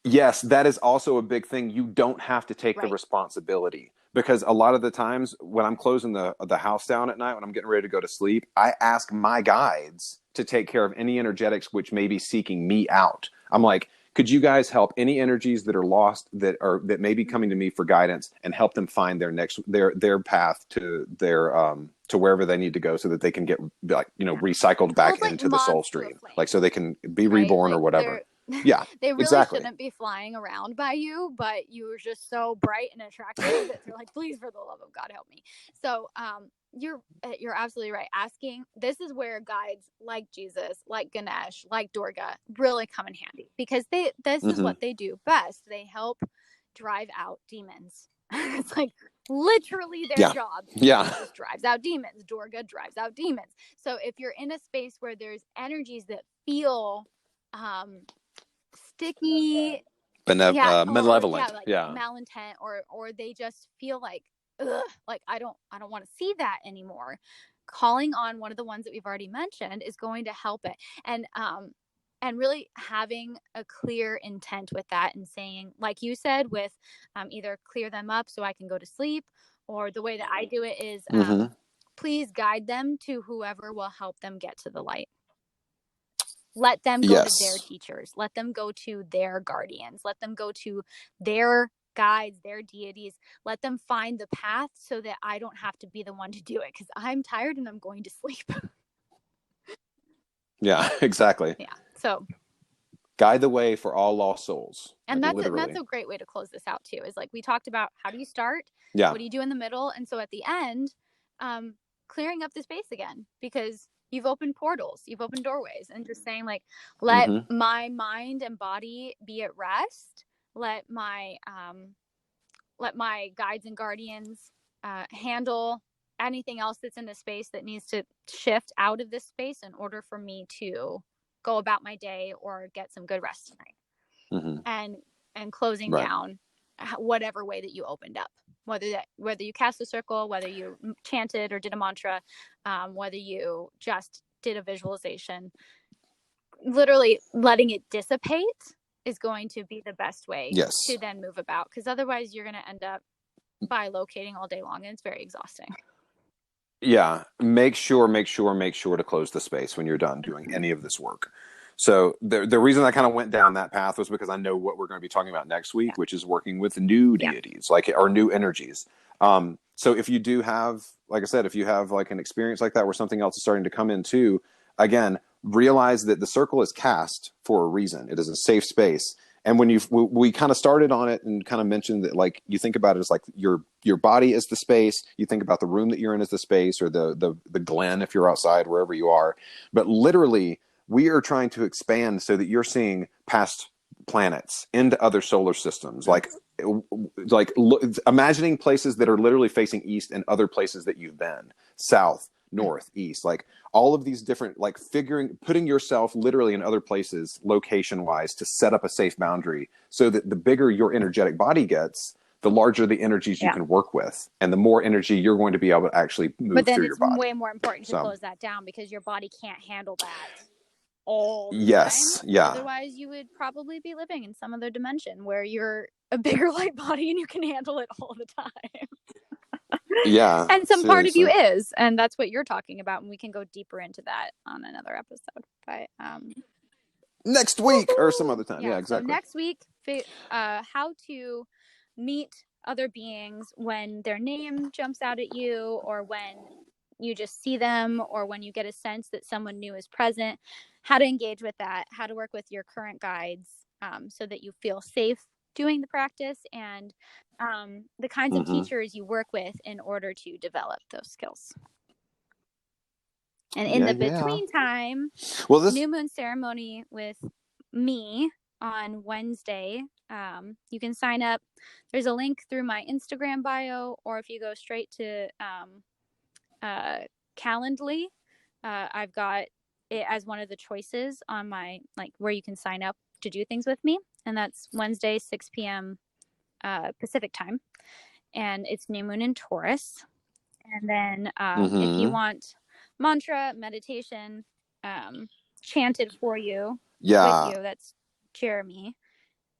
yes, that is also a big thing. You don't have to take the responsibility, because a lot of the times when I'm closing the house down at night, when I'm getting ready to go to sleep, I ask my guides to take care of any energetics which may be seeking me out. I'm like, could you guys help any energies that are lost, that may be coming to me for guidance, and help them find their path to their to wherever they need to go, so that they can get recycled back into the soul stream, like so they can be reborn or whatever. Yeah, they really shouldn't be flying around by you, but you were just so bright and attractive that they're like, please, for the love of God, help me. So you're absolutely right. Asking, this is where guides like Jesus, like Ganesh, like Durga really come in handy, because this is what they do best. They help drive out demons. It's like literally their job. Jesus drives out demons. Durga drives out demons. So if you're in a space where there's energies that feel sticky, malevolent, malintent, or they just feel like, ugh, like I don't want to see that anymore, calling on one of the ones that we've already mentioned is going to help it. And really having a clear intent with that, and saying, like you said, with either clear them up so I can go to sleep, or the way that I do it is please guide them to whoever will help them get to the light. Let them go to their teachers. Let them go to their guardians. Let them go to their guides, their deities. Let them find the path so that I don't have to be the one to do it, because I'm tired and I'm going to sleep. Yeah, exactly. Yeah. So guide the way for all lost souls. And that's a great way to close this out too, is like we talked about, how do you start? What do you do in the middle? And so at the end, clearing up the space again, because you've opened portals, you've opened doorways, and just saying like, let my mind and body be at rest. Let my guides and guardians handle anything else that's in the space that needs to shift out of this space in order for me to go about my day or get some good rest tonight. And closing down whatever way that you opened up. whether you cast a circle, whether you chanted or did a mantra, whether you just did a visualization, literally letting it dissipate is going to be the best way Yes. to then move about, because otherwise you're going to end up bilocating all day long and it's very exhausting. Yeah, make sure to close the space when you're done doing any of this work. So the reason I kind of went down that path was because I know what we're going to be talking about next week, which is working with new deities, like, or new energies. So if you do have, like I said, if you have like an experience like that where something else is starting to come in too, again, realize that the circle is cast for a reason. It is a safe space. And when we kind of started on it and kind of mentioned that, like, you think about it as like your body is the space. You think about the room that you're in as the space, or the glen if you're outside, wherever you are. But literally, we are trying to expand so that you're seeing past planets into other solar systems, like imagining places that are literally facing east and other places that you've been, south, north, east, like all of these different, like putting yourself literally in other places location wise to set up a safe boundary, so that the bigger your energetic body gets, the larger the energies you can work with, and the more energy you're going to be able to actually move through your body. But then it's way more important to close that down, because your body can't handle that all the time. Yeah. Otherwise you would probably be living in some other dimension where you're a bigger light body and you can handle it all the time. Yeah. And some part of you is, and that's what you're talking about, and we can go deeper into that on another episode. But next week or some other time. Yeah, exactly. So next week, how to meet other beings when their name jumps out at you, or when you just see them, or when you get a sense that someone new is present, how to engage with that, how to work with your current guides, so that you feel safe doing the practice, and the kinds of teachers you work with in order to develop those skills. And in the between time, new moon ceremony with me on Wednesday. You can sign up. There's a link through my Instagram bio, or if you go straight to Calendly, I've got it as one of the choices on my, like, where you can sign up to do things with me. And that's Wednesday, 6 p.m. Pacific time. And it's new moon in Taurus. And then if you want mantra, meditation, chanted for you, with you, that's Jeremy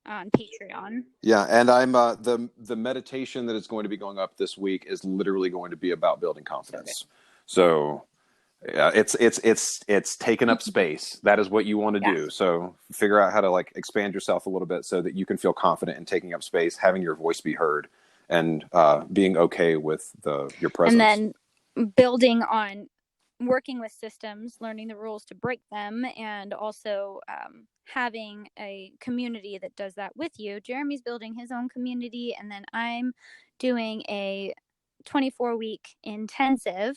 on Patreon. Yeah, and I'm the meditation that is going to be going up this week is literally going to be about building confidence. So it's taking up space. That is what you want to do. So figure out how to, like, expand yourself a little bit so that you can feel confident in taking up space, having your voice be heard, and being okay with your presence. And then building on working with systems, learning the rules to break them, and also having a community that does that with you. Jeremy's building his own community, and then I'm doing a 24-week intensive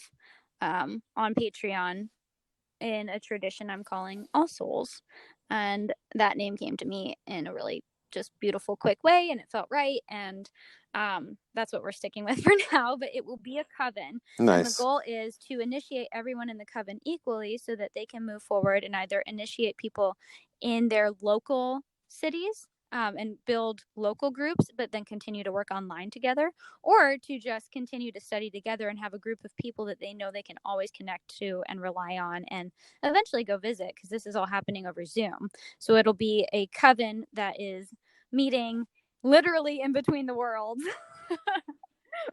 on Patreon in a tradition I'm calling All Souls. And that name came to me in a really just beautiful, quick way, and it felt right. And that's what we're sticking with for now, but it will be a coven. Nice. And the goal is to initiate everyone in the coven equally, so that they can move forward and either initiate people in their local cities and build local groups, but then continue to work online together, or to just continue to study together and have a group of people that they know they can always connect to and rely on, and eventually go visit, because this is all happening over Zoom. So it'll be a coven that is meeting literally in between the worlds.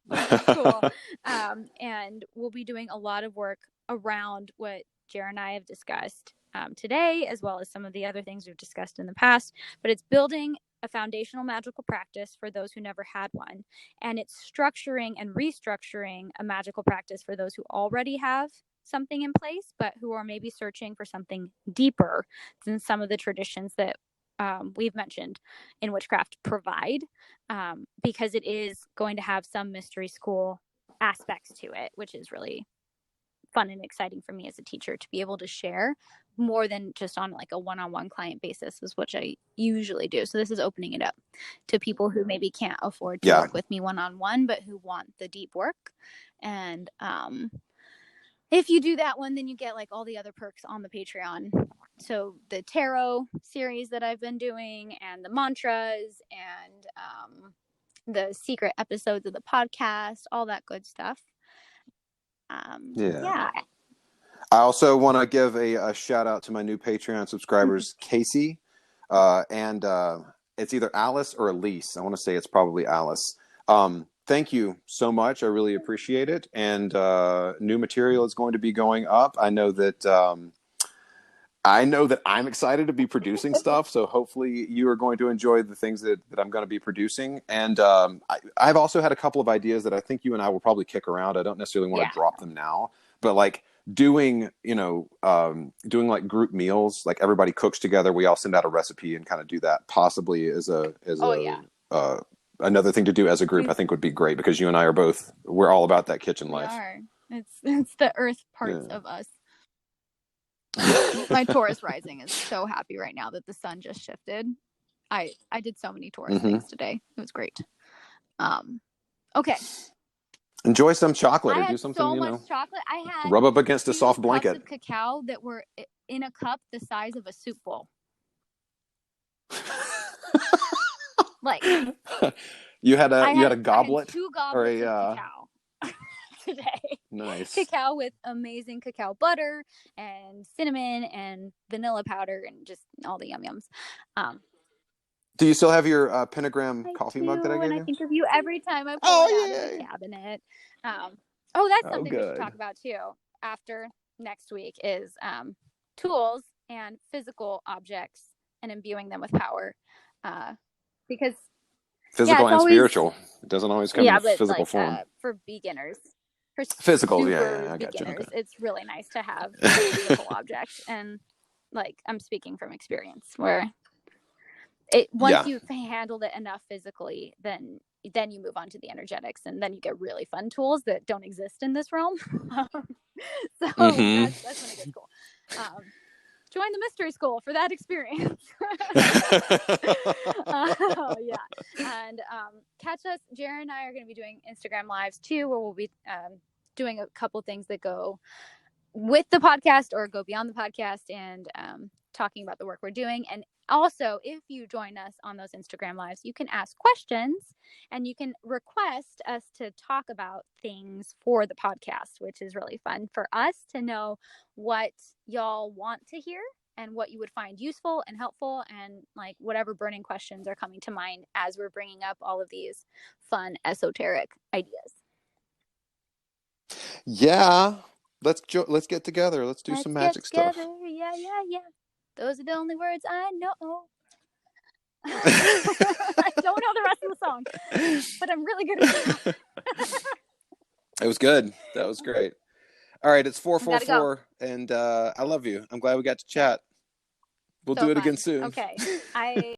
Which is cool. And we'll be doing a lot of work around what Jared and I have discussed today, as well as some of the other things we've discussed in the past. But it's building a foundational magical practice for those who never had one. And it's structuring and restructuring a magical practice for those who already have something in place, but who are maybe searching for something deeper than some of the traditions that we've mentioned in witchcraft provide, because it is going to have some mystery school aspects to it, which is really fun and exciting for me as a teacher to be able to share more than just on like a one-on-one client basis, is which I usually do. So this is opening it up to people who maybe can't afford to work with me one-on-one, but who want the deep work. And if you do that one, then you get like all the other perks on the Patreon. So the tarot series that I've been doing, and the mantras, and the secret episodes of the podcast, all that good stuff. Yeah. I also want to give a shout out to my new Patreon subscribers, Casey, and it's either Alice or Elise. I want to say it's probably Alice. Thank you so much. I really appreciate it. And new material is going to be going up. I know that I'm excited to be producing stuff. So hopefully you are going to enjoy the things that I'm going to be producing. And I've also had a couple of ideas that I think you and I will probably kick around. I don't necessarily want to drop them now, but like doing like group meals, like everybody cooks together. We all send out a recipe and kind of do that possibly as another thing to do as a group. I think would be great because you and I we're all about that kitchen life. We are. It's the earth parts of us. My Taurus rising is so happy right now that the sun just shifted. I did so many Taurus things today. It was great. Okay. Enjoy some chocolate or do so something, much chocolate. I had rub up against a soft blanket. Cups of cacao that were in a cup the size of a soup bowl. Like you had a goblet. I had 2 goblets of cacao today. Nice. Cacao with amazing cacao butter and cinnamon and vanilla powder and just all the yum yums. Do you still have your pentagram coffee mug that I gave you? And I think of you every time I pull it out of the cabinet. That's something we should talk about too after next week is tools and physical objects and imbuing them with power. Because physical and spiritual. It doesn't always come in physical form. For beginners. For physical, I got you. Okay. It's really nice to have a physical object. And like I'm speaking from experience where once you've handled it enough physically, then you move on to the energetics, and then you get really fun tools that don't exist in this realm. That's when it gets cool. Join the mystery school for that experience. And catch us. Jared and I are going to be doing Instagram lives too, where we'll be doing a couple things that go with the podcast or go beyond the podcast and talking about the work we're doing. And also, if you join us on those Instagram lives, you can ask questions and you can request us to talk about things for the podcast, which is really fun for us to know what y'all want to hear and what you would find useful and helpful, and like whatever burning questions are coming to mind as we're bringing up all of these fun esoteric ideas. Yeah. Let's get together. Let's do some magic stuff. Yeah. Those are the only words I know. I don't know the rest of the song, but I'm really good at it. It was good. That was great. All right, it's 4:44, and I love you. I'm glad we got to chat. We'll do it again soon. Okay.